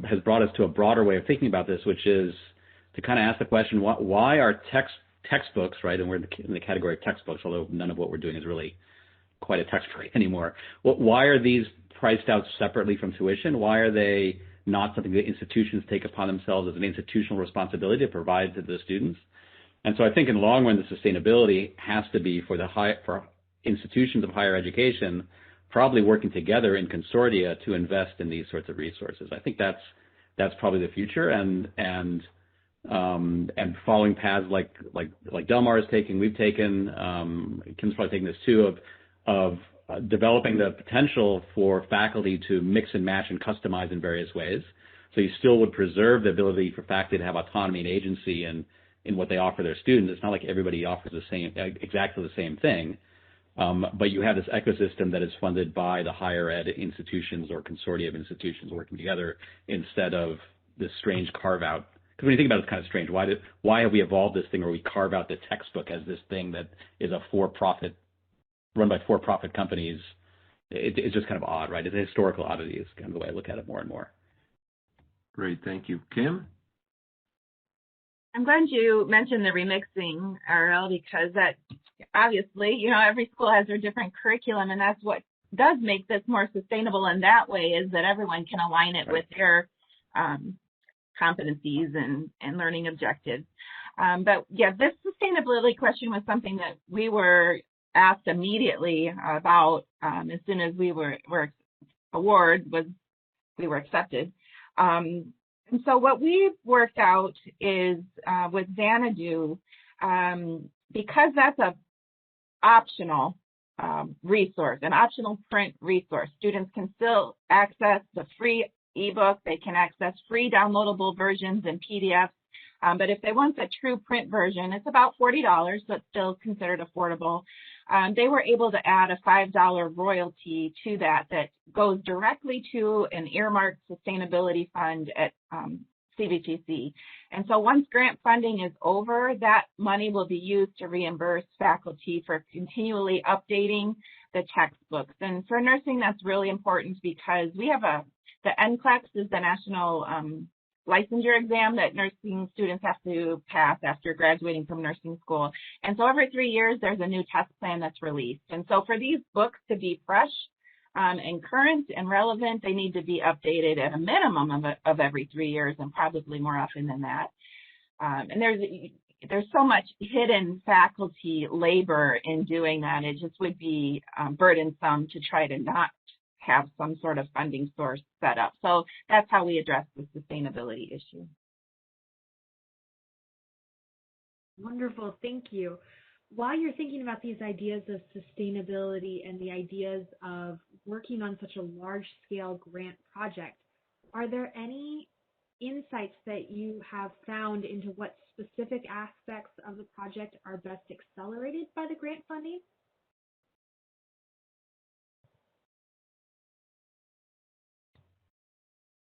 has brought us to a broader way of thinking about this, which is to kind of ask the question, why are textbooks, right, and we're in the category of textbooks, although none of what we're doing is really quite a textbook anymore. Why are these priced out separately from tuition? Why are they not something that institutions take upon themselves as an institutional responsibility to provide to the students? And so I think in the long run, the sustainability has to be for institutions of higher education probably working together in consortia to invest in these sorts of resources. I think that's probably the future, and following paths like Delmar is taking, we've taken, Kim's probably taking this too, of developing the potential for faculty to mix and match and customize in various ways. So you still would preserve the ability for faculty to have autonomy and agency in in what they offer their students. It's not like everybody offers exactly the same thing. But you have this ecosystem that is funded by the higher ed institutions or consortia of institutions working together instead of this strange carve out. Because when you think about it, it's kind of strange. Why have we evolved this thing where we carve out the textbook as this thing that is a for-profit, run by for-profit companies? It's just kind of odd, right? It's a historical oddity is kind of the way I look at it more and more. Great, thank you. Kim? I'm glad you mentioned the remixing, RL, because that obviously, every school has their different curriculum, and that's what does make this more sustainable in that way, is that everyone can align it with their competencies and learning objectives. But yeah, this sustainability question was something that we were asked immediately about as soon as we were accepted. And so what we've worked out is with Xanadu, because that's a optional resource, an optional print resource, students can still access the free ebook. They can access free downloadable versions and PDFs. But if they want the true print version, it's about $40, so it's still considered affordable. They were able to add a $5 royalty to that goes directly to an earmarked sustainability fund at CVTC. And so once grant funding is over, that money will be used to reimburse faculty for continually updating the textbooks. And for nursing, that's really important because we have the NCLEX is the national licensure exam that nursing students have to pass after graduating from nursing school. And so every 3 years, there's a new test plan that's released. And so for these books to be fresh and current and relevant, they need to be updated at a minimum of every 3 years and probably more often than that. And there's so much hidden faculty labor in doing that. It just would be burdensome to try to not have some sort of funding source set up. So that's how we address the sustainability issue. Wonderful, thank you. While you're thinking about these ideas of sustainability and the ideas of working on such a large-scale grant project, are there any insights that you have found into what specific aspects of the project are best accelerated by the grant funding?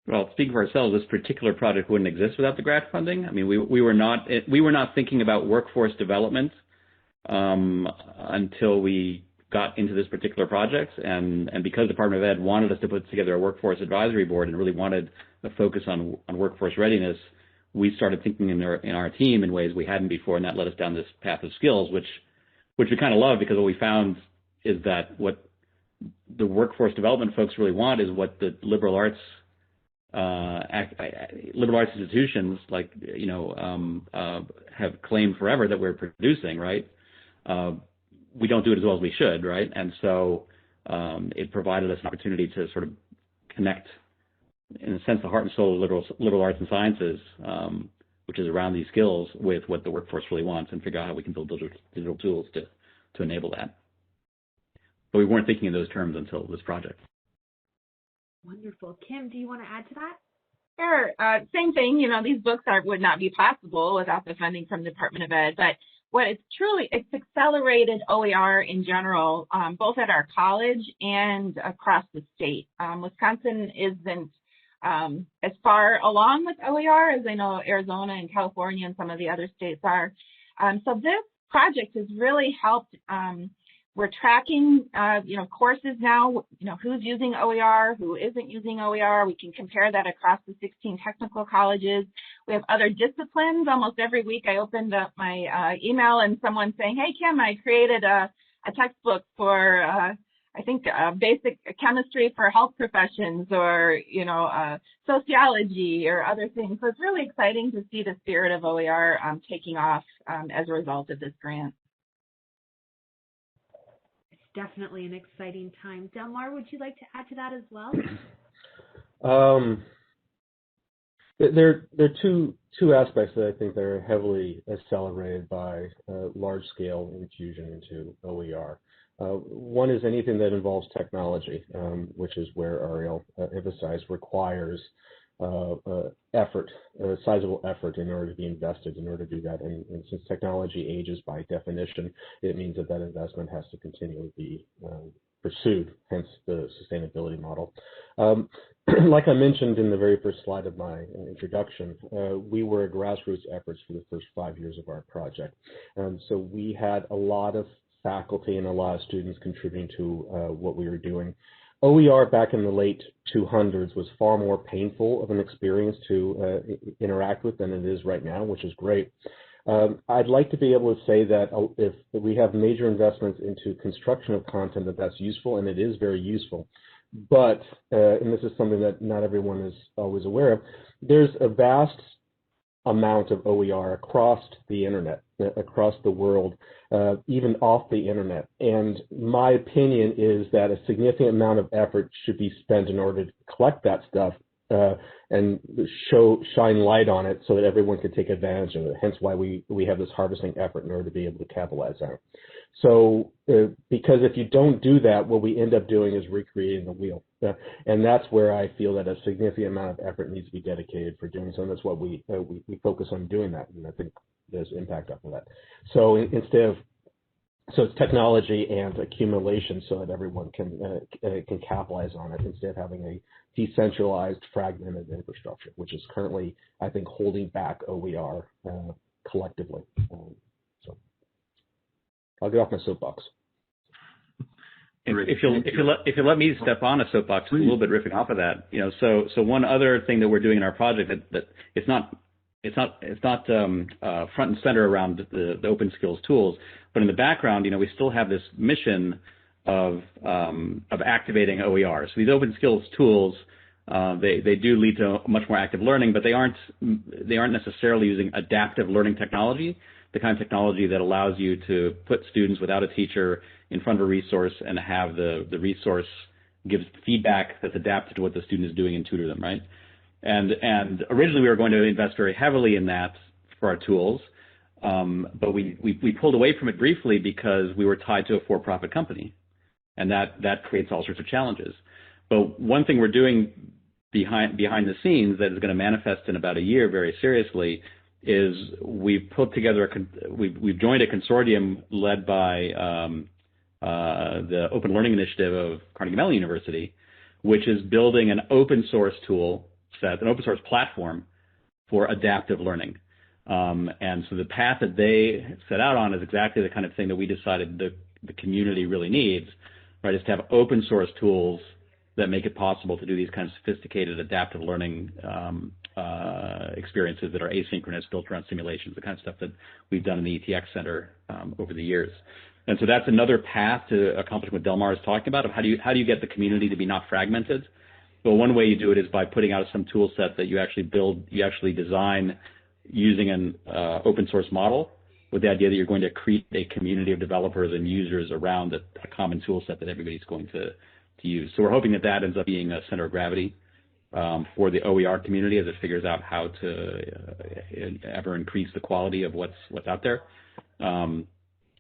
Well, speaking for ourselves, this particular project wouldn't exist without the grant funding. I mean, we were not thinking about workforce development until we got into this particular project, and because the Department of Ed wanted us to put together a workforce advisory board and really wanted a focus on workforce readiness, we started thinking in our team in ways we hadn't before, and that led us down this path of skills, which we kind of love, because what we found is that what the workforce development folks really want is what the liberal arts institutions have claimed forever that we're producing, right? We don't do it as well as we should, right? And so it provided us an opportunity to sort of connect, in a sense, the heart and soul of liberal arts and sciences, which is around these skills, with what the workforce really wants, and figure out how we can build digital tools to enable that. But we weren't thinking in those terms until this project. Wonderful. Kim, do you want to add to that? Sure. Same thing. These books would not be possible without the funding from the Department of Ed. But what it's accelerated OER in general, both at our college and across the state. Wisconsin isn't as far along with OER as I know Arizona and California and some of the other states are. So this project has really helped. We're tracking, courses now, who's using OER, who isn't using OER. We can compare that across the 16 technical colleges. We have other disciplines. Almost every week I opened up my email and someone saying, hey, Kim, I created a textbook for, basic chemistry for health professions, or, sociology or other things. So it's really exciting to see the spirit of OER taking off as a result of this grant. Definitely an exciting time. Delmar, would you like to add to that as well? There are two aspects that I think that are heavily accelerated by large-scale infusion into OER. One is anything that involves technology, which is where Ariel emphasized requires effort, sizable effort in order to be invested in order to do that. And since technology ages by definition, it means that that investment has to continually be pursued, hence the sustainability model. Like I mentioned in the very first slide of my introduction, we were a grassroots efforts for the first 5 years of our project. So we had a lot of faculty and a lot of students contributing to what we were doing. OER back in the late 200s was far more painful of an experience to interact with than it is right now, which is great. I'd like to be able to say that if we have major investments into construction of content, that's useful, and it is very useful. But, and this is something that not everyone is always aware of, there's a vast amount of OER across the internet, across the world, even off the internet. And my opinion is that a significant amount of effort should be spent in order to collect that stuff and shine light on it so that everyone can take advantage of it. Hence why we have this harvesting effort in order to be able to capitalize on it. So because if you don't do that, what we end up doing is recreating the wheel. And that's where I feel that a significant amount of effort needs to be dedicated for doing so. And that's what we focus on doing that. And I think there's impact off of that. So so it's technology and accumulation so that everyone can capitalize on it instead of having a decentralized, fragmented infrastructure, which is currently, I think, holding back OER collectively. So I'll get off my soapbox. If you'll let me step on a soapbox a little bit, riffing off of that, so one other thing that we're doing in our project that it's not front and center around the open skills tools, but in the background, we still have this mission of activating OER. So these open skills tools, they do lead to much more active learning, but they aren't necessarily using adaptive learning technology, the kind of technology that allows you to put students without a teacher in front of a resource and have the resource gives feedback that's adapted to what the student is doing and tutor them, right? And originally we were going to invest very heavily in that for our tools, but we pulled away from it briefly because we were tied to a for-profit company, and that creates all sorts of challenges. But one thing we're doing behind the scenes that is going to manifest in about a year very seriously is we've put together we've joined a consortium led by the Open Learning Initiative of Carnegie Mellon University, which is building an open source tool set, an open source platform for adaptive learning. And so the path that they set out on is exactly the kind of thing that we decided the community really needs, right, is to have open source tools that make it possible to do these kinds of sophisticated adaptive learning experiences that are asynchronous, built around simulations, the kind of stuff that we've done in the ETX Center over the years. And so that's another path to accomplish what Delmar is talking about, of how do you get the community to be not fragmented. Well, one way you do it is by putting out some tool set that you actually design using an open source model with the idea that you're going to create a community of developers and users around a common tool set that everybody's going to use. So we're hoping that ends up being a center of gravity for the OER community as it figures out how to ever increase the quality of what's out there.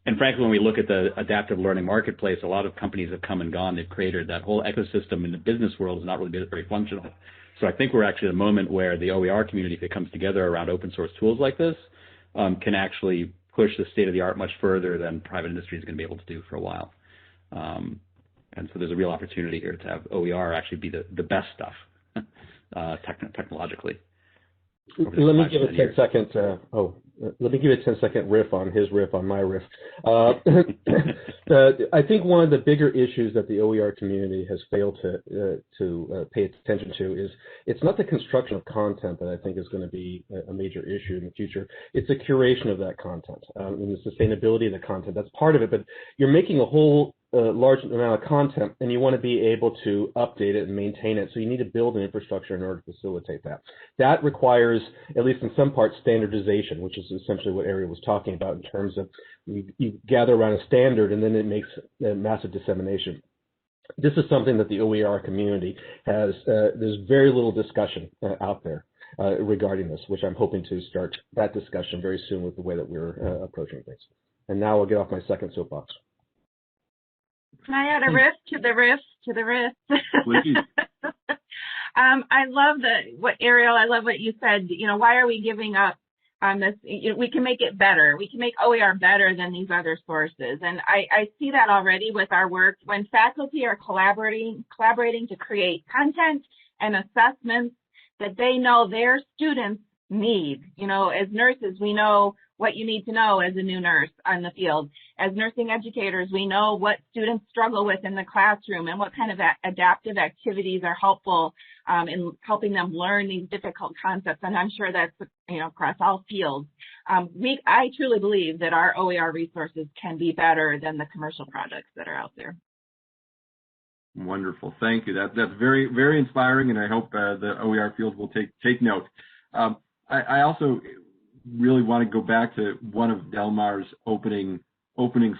And frankly, when we look at the adaptive learning marketplace, a lot of companies have come and gone. They've created that whole ecosystem in the business world is not really very functional. So I think we're actually at a moment where the OER community, if it comes together around open source tools like this, can actually push the state of the art much further than private industry is going to be able to do for a while. And so there's a real opportunity here to have OER actually be the best stuff technologically. Let me give a 10-second. Let me give a 10-second riff on his riff on my riff. I think one of the bigger issues that the OER community has failed to pay attention to is it's not the construction of content that I think is going to be a major issue in the future. It's the curation of that content and the sustainability of the content. That's part of it, but you're making a whole large amount of content, and you want to be able to update it and maintain it. So you need to build an infrastructure in order to facilitate that. That requires, at least in some parts, standardization, which is essentially what Ariel was talking about in terms of you gather around a standard, and then it makes a massive dissemination. This is something that the OER community has. There's very little discussion out there regarding this, which I'm hoping to start that discussion very soon with the way that we're approaching things. And now I'll get off my second soapbox. Can I add a riff to the riff to the riff? I love Ariel, I love what you said. Why are we giving up on this? We can make it better. We can make OER better than these other sources. And I see that already with our work. When faculty are collaborating to create content and assessments that they know their students need. As nurses, we know what you need to know as a new nurse on the field. As nursing educators, we know what students struggle with in the classroom and what kind of adaptive activities are helpful in helping them learn these difficult concepts. And I'm sure that's, across all fields. I truly believe that our OER resources can be better than the commercial projects that are out there. Wonderful. Thank you. That's very, very inspiring, and I hope the OER field will take note. I also really want to go back to one of Delmar's opening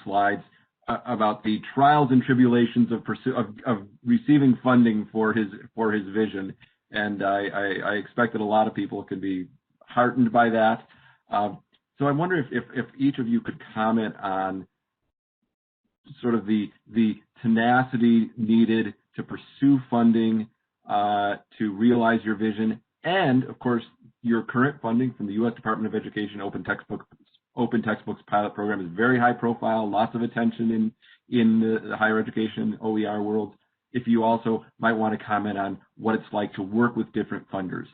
slides about the trials and tribulations of receiving funding for his vision, and I expect that a lot of people can be heartened by that. So I wonder if each of you could comment on sort of the tenacity needed to pursue funding to realize your vision, and of course your current funding from the U.S. Department of Education Open Textbooks pilot program is very high profile, lots of attention in the higher education OER world. If you also might want to comment on what it's like to work with different funders.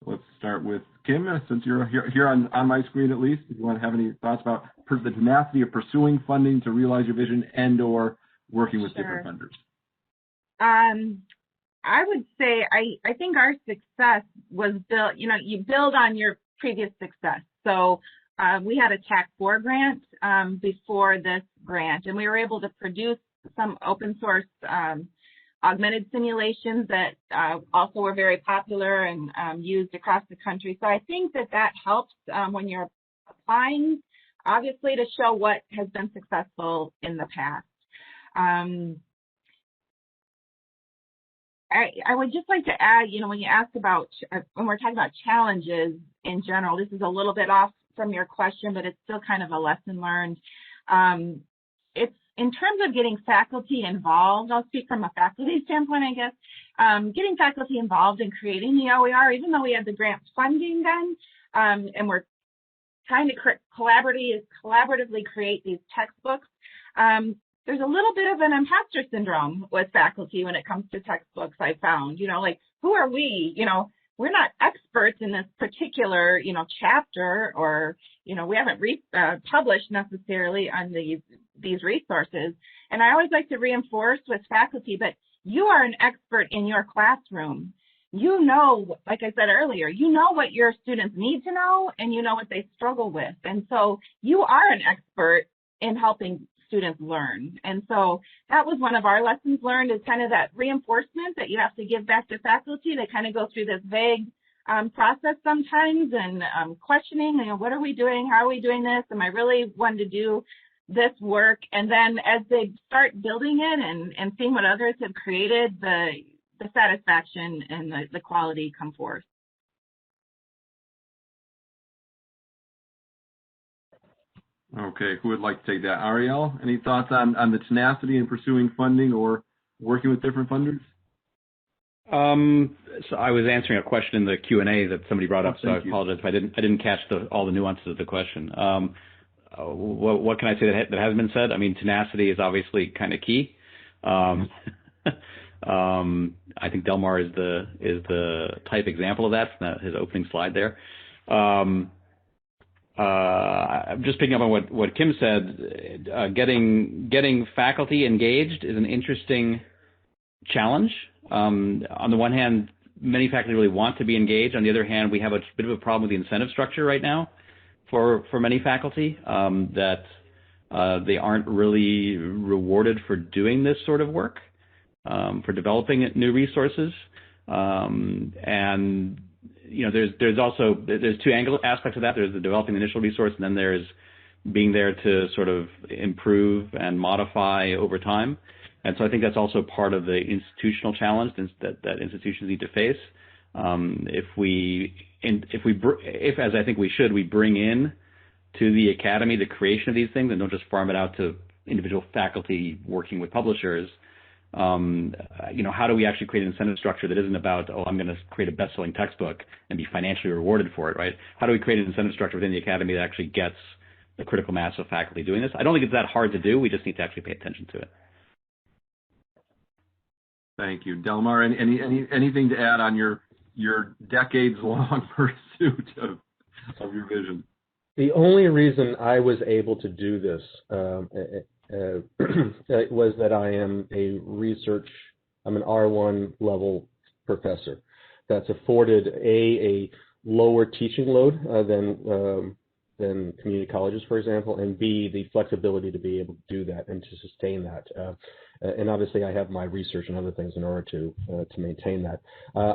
Let's start with Kim, since you're here on my screen at least. If you want to have any thoughts about the tenacity of pursuing funding to realize your vision and/or working with different funders. I would say I think our success was built. You build on your previous success. So we had a TAC-4 grant before this grant, and we were able to produce some open source augmented simulations that also were very popular and used across the country. So I think that helps when you're applying, obviously, to show what has been successful in the past. I would just like to add, when you ask about, when we're talking about challenges in general, this is a little bit off from your question, but it's still kind of a lesson learned. It's in terms of getting faculty involved, I'll speak from a faculty standpoint, I guess, getting faculty involved in creating the OER, even though we had the grant funding then, and we're trying to collaboratively create these textbooks. There's a little bit of an imposter syndrome with faculty when it comes to textbooks, I found. Like, who are we? We're not experts in this particular, chapter, or, we haven't published necessarily on these resources. And I always like to reinforce with faculty, but you are an expert in your classroom. Like I said earlier, what your students need to know, and what they struggle with. And so you are an expert in helping students learn. And so that was one of our lessons learned, is kind of that reinforcement that you have to give back to faculty. They kind of go through this vague process sometimes, and questioning, what are we doing? How are we doing this? Am I really wanting to do this work? And then as they start building it and seeing what others have created, the satisfaction and the quality come forth. Okay, who would like to take that? Ariel, any thoughts on the tenacity in pursuing funding or working with different funders? So I was answering a question in the Q&A that somebody brought up, so I apologize if I didn't catch all the nuances of the question. What can I say that hasn't been said? I mean, tenacity is obviously kind of key. I think Delmar is the type example of that from his opening slide there. Just picking up on what Kim said, getting faculty engaged is an interesting challenge. On the one hand, many faculty really want to be engaged. On the other hand, we have a bit of a problem with the incentive structure right now for many faculty, that they aren't really rewarded for doing this sort of work, for developing new resources. And there's two aspects of that. There's the developing the initial resource, and then there's being there to sort of improve and modify over time. And so I think that's also part of the institutional challenge that institutions need to face. If as I think we should, we bring in to the academy the creation of these things and don't just farm it out to individual faculty working with publishers, how do we actually create an incentive structure that isn't about, oh, I'm going to create a best-selling textbook and be financially rewarded for it, right? How do we create an incentive structure within the academy that actually gets the critical mass of faculty doing this? I don't think it's that hard to do. We just need to actually pay attention to it. Thank you. Delmar, anything to add on your decades-long pursuit of your vision? The only reason I was able to do this was that I am I'm an R1 level professor. That's afforded a lower teaching load than community colleges, for example, and B, the flexibility to be able to do that and to sustain that. And obviously, I have my research and other things in order to maintain that.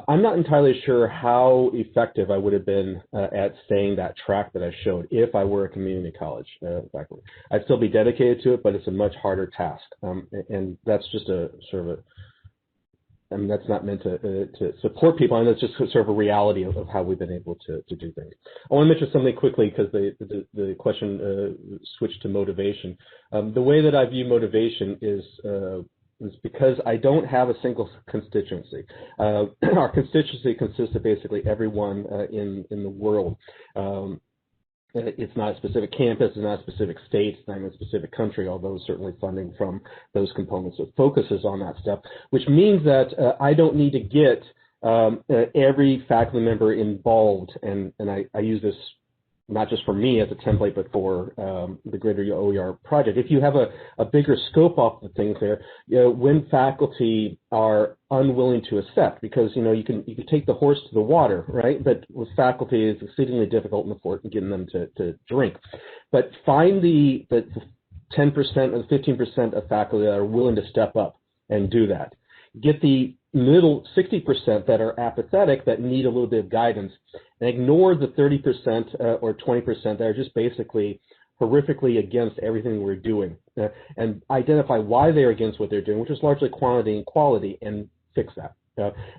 I'm not entirely sure how effective I would have been at staying that track that I showed if I were a community college faculty. I'd still be dedicated to it, but it's a much harder task. And that's just a sort of that's not meant to support people, and that's just sort of a reality of how we've been able to do things. I want to mention something quickly because the question switched to motivation. The way that I view motivation is because I don't have a single constituency. Our constituency consists of basically everyone in the world. It's not a specific campus, it's not a specific state, it's not even a specific country, although certainly funding from those components that focuses on that stuff, which means that I don't need to get every faculty member involved, and I use this not just for me as a template, but for the greater OER project. If you have a bigger scope off the things there, when faculty are unwilling to accept, because you can take the horse to the water, right? But with faculty, it's exceedingly difficult in getting them to drink. But find the 10% or the 15% of faculty that are willing to step up and do that. Get the middle 60% that are apathetic, that need a little bit of guidance, and ignore the 30% or 20% that are just basically horrifically against everything we're doing, and identify why they're against what they're doing, which is largely quantity and quality, and fix that.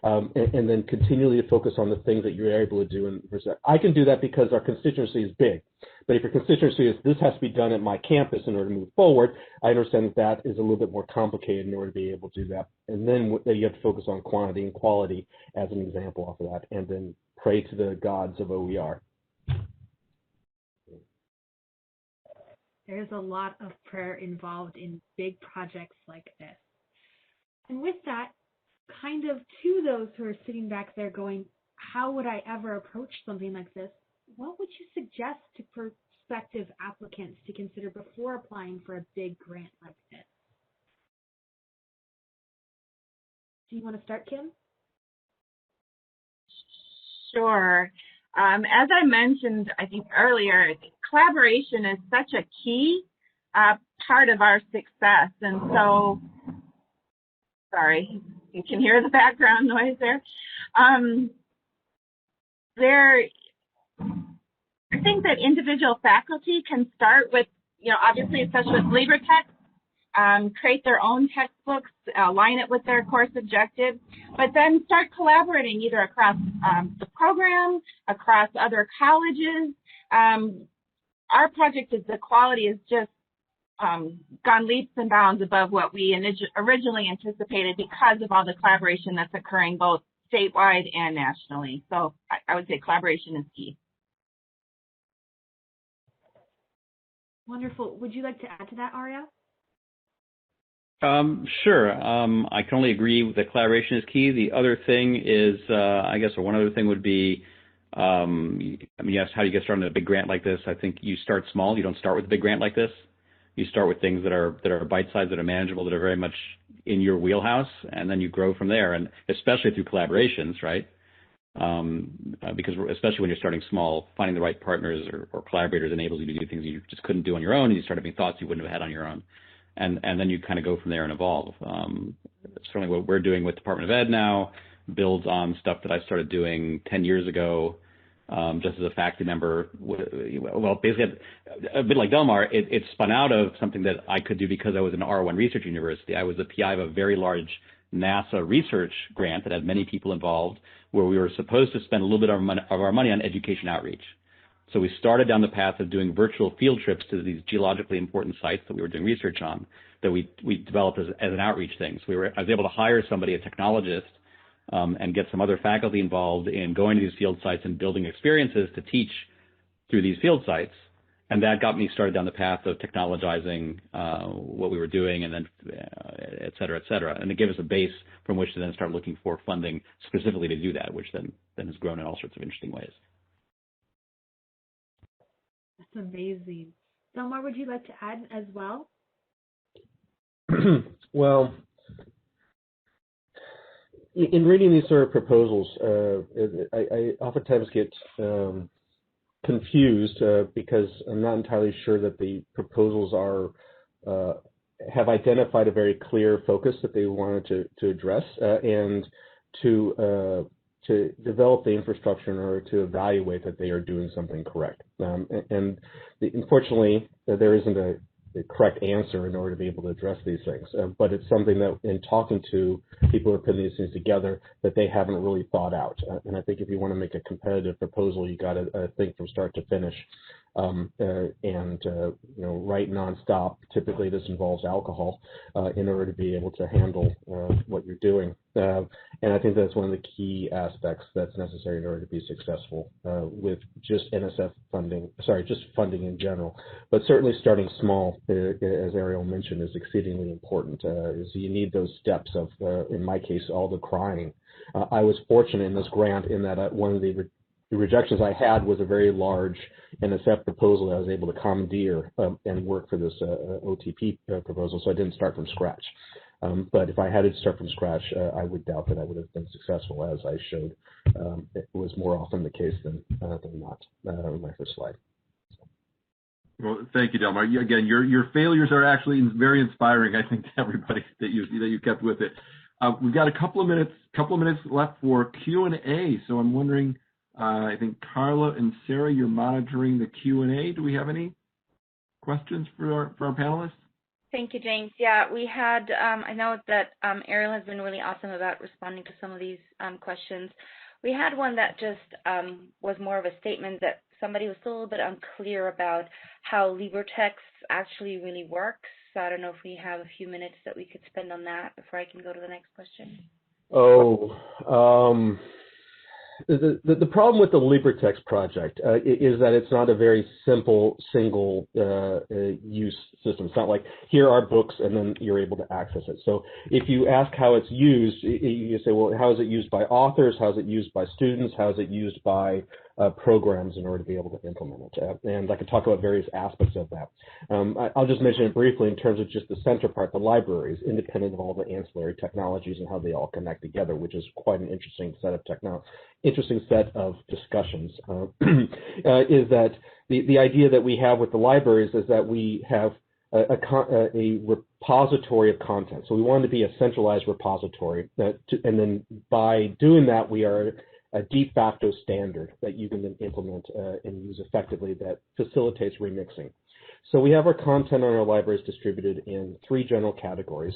And then continually focus on the things that you're able to do. And I can do that because our constituency is big. But if your constituency is, this has to be done at my campus in order to move forward, I understand that is a little bit more complicated in order to be able to do that. And then you have to focus on quantity and quality as an example off of that, and then pray to the gods of OER. There's a lot of prayer involved in big projects like this. And with that, kind of to those who are sitting back there going, how would I ever approach something like this? What would you suggest to prospective applicants to consider before applying for a big grant like this? Do you want to start, Kim? Sure. As I mentioned, I think earlier, collaboration is such a key part of our success. And so, sorry, you can hear the background noise there. I think that individual faculty can start with, obviously, especially with LibreText, create their own textbooks, align it with their course objectives, but then start collaborating either across the program, across other colleges. Our project the quality is just gone leaps and bounds above what we originally anticipated because of all the collaboration that's occurring both statewide and nationally. So I would say collaboration is key. Wonderful. Would you like to add to that, Aria? Sure. I can only agree that collaboration is key. The other thing is, one other thing would be, yes, how do you get started on a big grant like this? I think you start small. You don't start with a big grant like this. You start with things that are bite-sized, that are manageable, that are very much in your wheelhouse, and then you grow from there, and especially through collaborations, right? Because especially when you're starting small, finding the right partners or collaborators enables you to do things you just couldn't do on your own, and you start having thoughts you wouldn't have had on your own. And then you kind of go from there and evolve. Certainly what we're doing with Department of Ed now builds on stuff that I started doing 10 years ago, just as a faculty member. Well, basically, a bit like Delmar, it spun out of something that I could do because I was an R1 research university. I was the PI of a very large NASA research grant that had many people involved, where we were supposed to spend a little bit of our money on education outreach. So we started down the path of doing virtual field trips to these geologically important sites that we were doing research on, that we developed as an outreach thing. So I was able to hire somebody, a technologist, and get some other faculty involved in going to these field sites and building experiences to teach through these field sites. And that got me started down the path of technologizing what we were doing, and then et cetera, et cetera. And it gave us a base from which to then start looking for funding specifically to do that, which then has grown in all sorts of interesting ways. That's amazing. Delmar, would you like to add as well? Well, in reading these sort of proposals, I oftentimes get confused because I'm not entirely sure that the proposals have identified a very clear focus that they wanted to address and to develop the infrastructure in order to evaluate that they are doing something correct. Unfortunately, there isn't a correct answer in order to be able to address these things. But it's something that in talking to people who are putting these things together that they haven't really thought out. And I think if you want to make a competitive proposal, you got to think from start to finish. Write nonstop. Typically, this involves alcohol in order to be able to handle what you're doing. And I think that's one of the key aspects that's necessary in order to be successful with just NSF funding, just funding in general. But certainly starting small, as Ariel mentioned, is exceedingly important. So you need those steps of, in my case, all the crying. I was fortunate in this grant in that one of the rejections I had was a very large NSF proposal that I was able to commandeer and work for this OTP proposal, so I didn't start from scratch. But if I had to start from scratch, I would doubt that I would have been successful, as I showed. It was more often the case than not on my first slide. Well, thank you, Delmar. Again, your failures are actually very inspiring, I think, to everybody that you kept with it. We've got a couple of minutes left for Q&A, so I'm wondering, I think Carla and Sarah, you're monitoring the Q&A. Do we have any questions for our panelists? Thank you, James. Yeah, we had, I know that Ariel has been really awesome about responding to some of these questions. We had one that just was more of a statement that somebody was still a little bit unclear about how LibreText actually really works. So I don't know if we have a few minutes that we could spend on that before I can go to the next question. The problem with the LibreText project is that it's not a very simple single use system. It's not like here are books and then you're able to access it. So if you ask how it's used, you say, well, how is it used by authors? How is it used by students? How is it used by programs in order to be able to implement it? And I could talk about various aspects of that. I'll just mention it briefly in terms of just the center part, the libraries, independent of all the ancillary technologies and how they all connect together, which is quite an interesting set of discussions. Is that the idea that we have with the libraries is that we have a repository of content. So we want to be a centralized repository, and then by doing that, we are a de facto standard that you can then implement and use effectively that facilitates remixing. So we have our content on our libraries distributed in 3 general categories.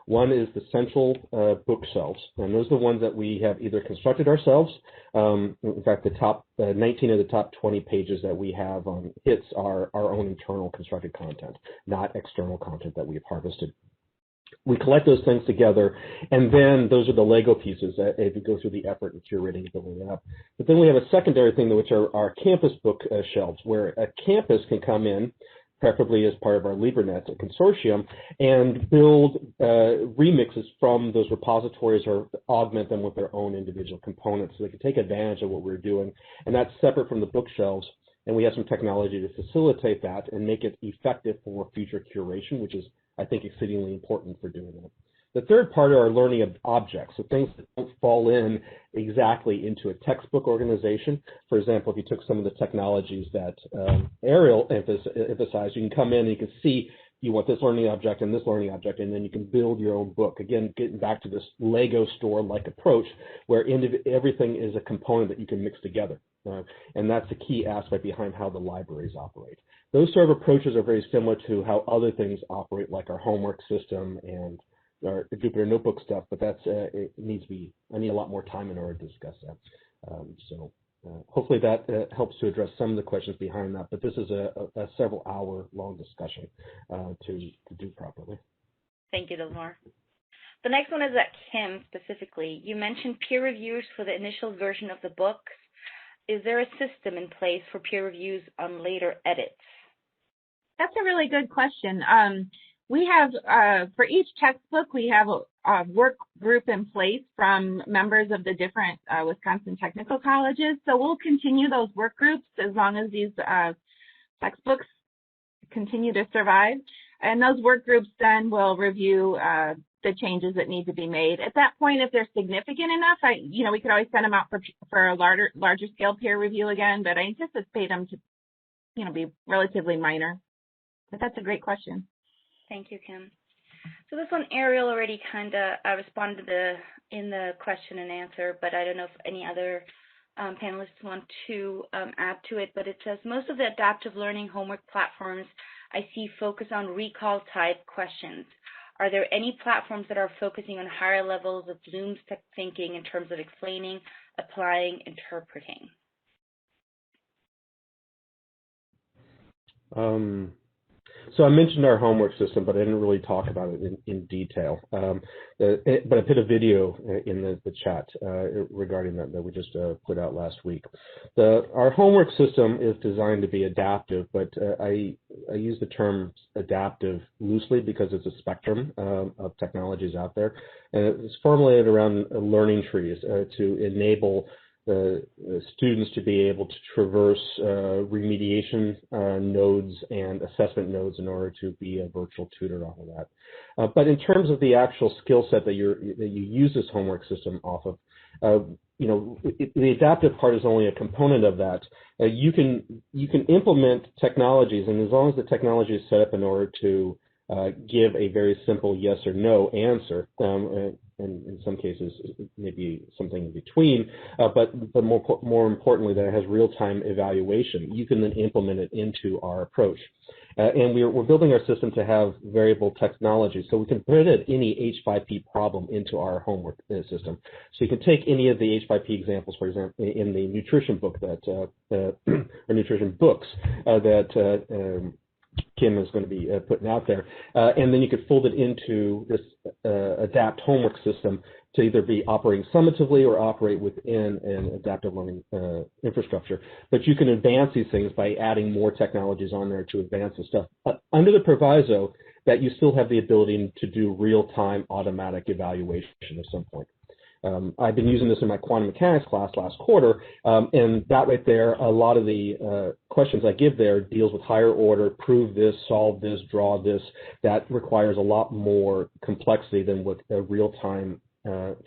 One is the central bookshelves, and those are the ones that we have either constructed ourselves. In fact, the top 19 of the top 20 pages that we have on hits are our own internal constructed content, not external content that we have harvested. We collect those things together, and then those are the Lego pieces if you go through the effort that you're ready to build it up. But then we have a secondary thing, which are our campus book shelves, where a campus can come in, preferably as part of our LibreNet consortium, and build remixes from those repositories or augment them with their own individual components so they can take advantage of what we're doing. And that's separate from the bookshelves. And we have some technology to facilitate that and make it effective for future curation, which is, I think, exceedingly important for doing that. The third part are our learning objects, so things that don't fall in exactly into a textbook organization. For example, if you took some of the technologies that Ariel emphasized, you can come in and you can see you want this learning object and this learning object, and then you can build your own book. Again, getting back to this Lego store-like approach where everything is a component that you can mix together. And that's the key aspect behind how the libraries operate. Those sort of approaches are very similar to how other things operate, like our homework system and our Jupyter Notebook stuff, but that's I need a lot more time in order to discuss that. So hopefully that helps to address some of the questions behind that. But this is a several hour long discussion to do properly. Thank you, Delmar. The next one is at Kim specifically. You mentioned peer reviews for the initial version of the books. Is there a system in place for peer reviews on later edits? That's a really good question. We have, for each textbook, we have a work group in place from members of the different Wisconsin technical colleges. So we'll continue those work groups as long as these textbooks continue to survive. And those work groups then will review the changes that need to be made. At that point, if they're significant enough, we could always send them out for a larger scale peer review again, but I anticipate them to, be relatively minor. But that's a great question. Thank you, Kim. So this one, Ariel already kind of responded in the question and answer, but I don't know if any other panelists want to add to it. But it says, most of the adaptive learning homework platforms I see focus on recall type questions. Are there any platforms that are focusing on higher levels of Bloom's thinking in terms of explaining, applying, interpreting? So I mentioned our homework system, but I didn't really talk about it in detail. But I put a video in the chat regarding that we just put out last week. Our homework system is designed to be adaptive, but I use the term adaptive loosely because it's a spectrum of technologies out there. And it's formulated around learning trees to enable students to be able to traverse remediation nodes and assessment nodes in order to be a virtual tutor off of that. But in terms of the actual skill set that you use this homework system off of, the adaptive part is only a component of that. You can implement technologies, and as long as the technology is set up in order to give a very simple yes or no answer, and in some cases maybe something in between, but more importantly that it has real-time evaluation. You can then implement it into our approach. And we're building our system to have variable technology, so we can put any H5P problem into our homework system. So you can take any of the H5P examples, for example, in the nutrition book or nutrition books that Kim is going to be putting out there, and then you could fold it into this adapt homework system to either be operating summatively or operate within an adaptive learning infrastructure. But you can advance these things by adding more technologies on there to advance the stuff under the proviso that you still have the ability to do real-time automatic evaluation at some point. I've been using this in my quantum mechanics class last quarter, and that right there, a lot of the questions I give there deals with higher order, prove this, solve this, draw this. That requires a lot more complexity than what a real-time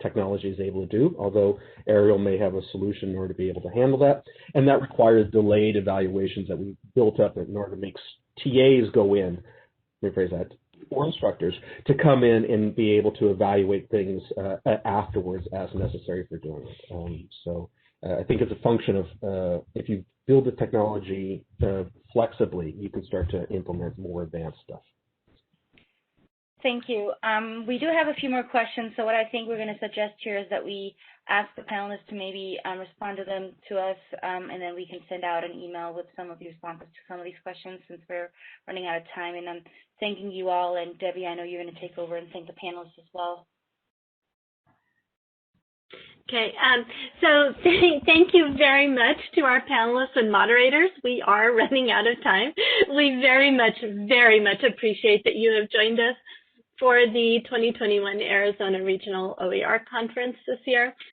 technology is able to do, although Ariel may have a solution in order to be able to handle that. And that requires delayed evaluations that we built up in order to make TAs go in, rephrase that, or instructors to come in and be able to evaluate things afterwards as necessary for doing it. So I think it's a function of if you build the technology flexibly, you can start to implement more advanced stuff. Thank you. We do have a few more questions, so what I think we're going to suggest here is that we ask the panelists to maybe respond to them to us, and then we can send out an email with some of the responses to some of these questions since we're running out of time. And I'm thanking you all, and Debbie, I know you're going to take over and thank the panelists as well. Okay, so thank you very much to our panelists and moderators. We are running out of time. We very much appreciate that you have joined us for the 2021 Arizona Regional OER Conference this year.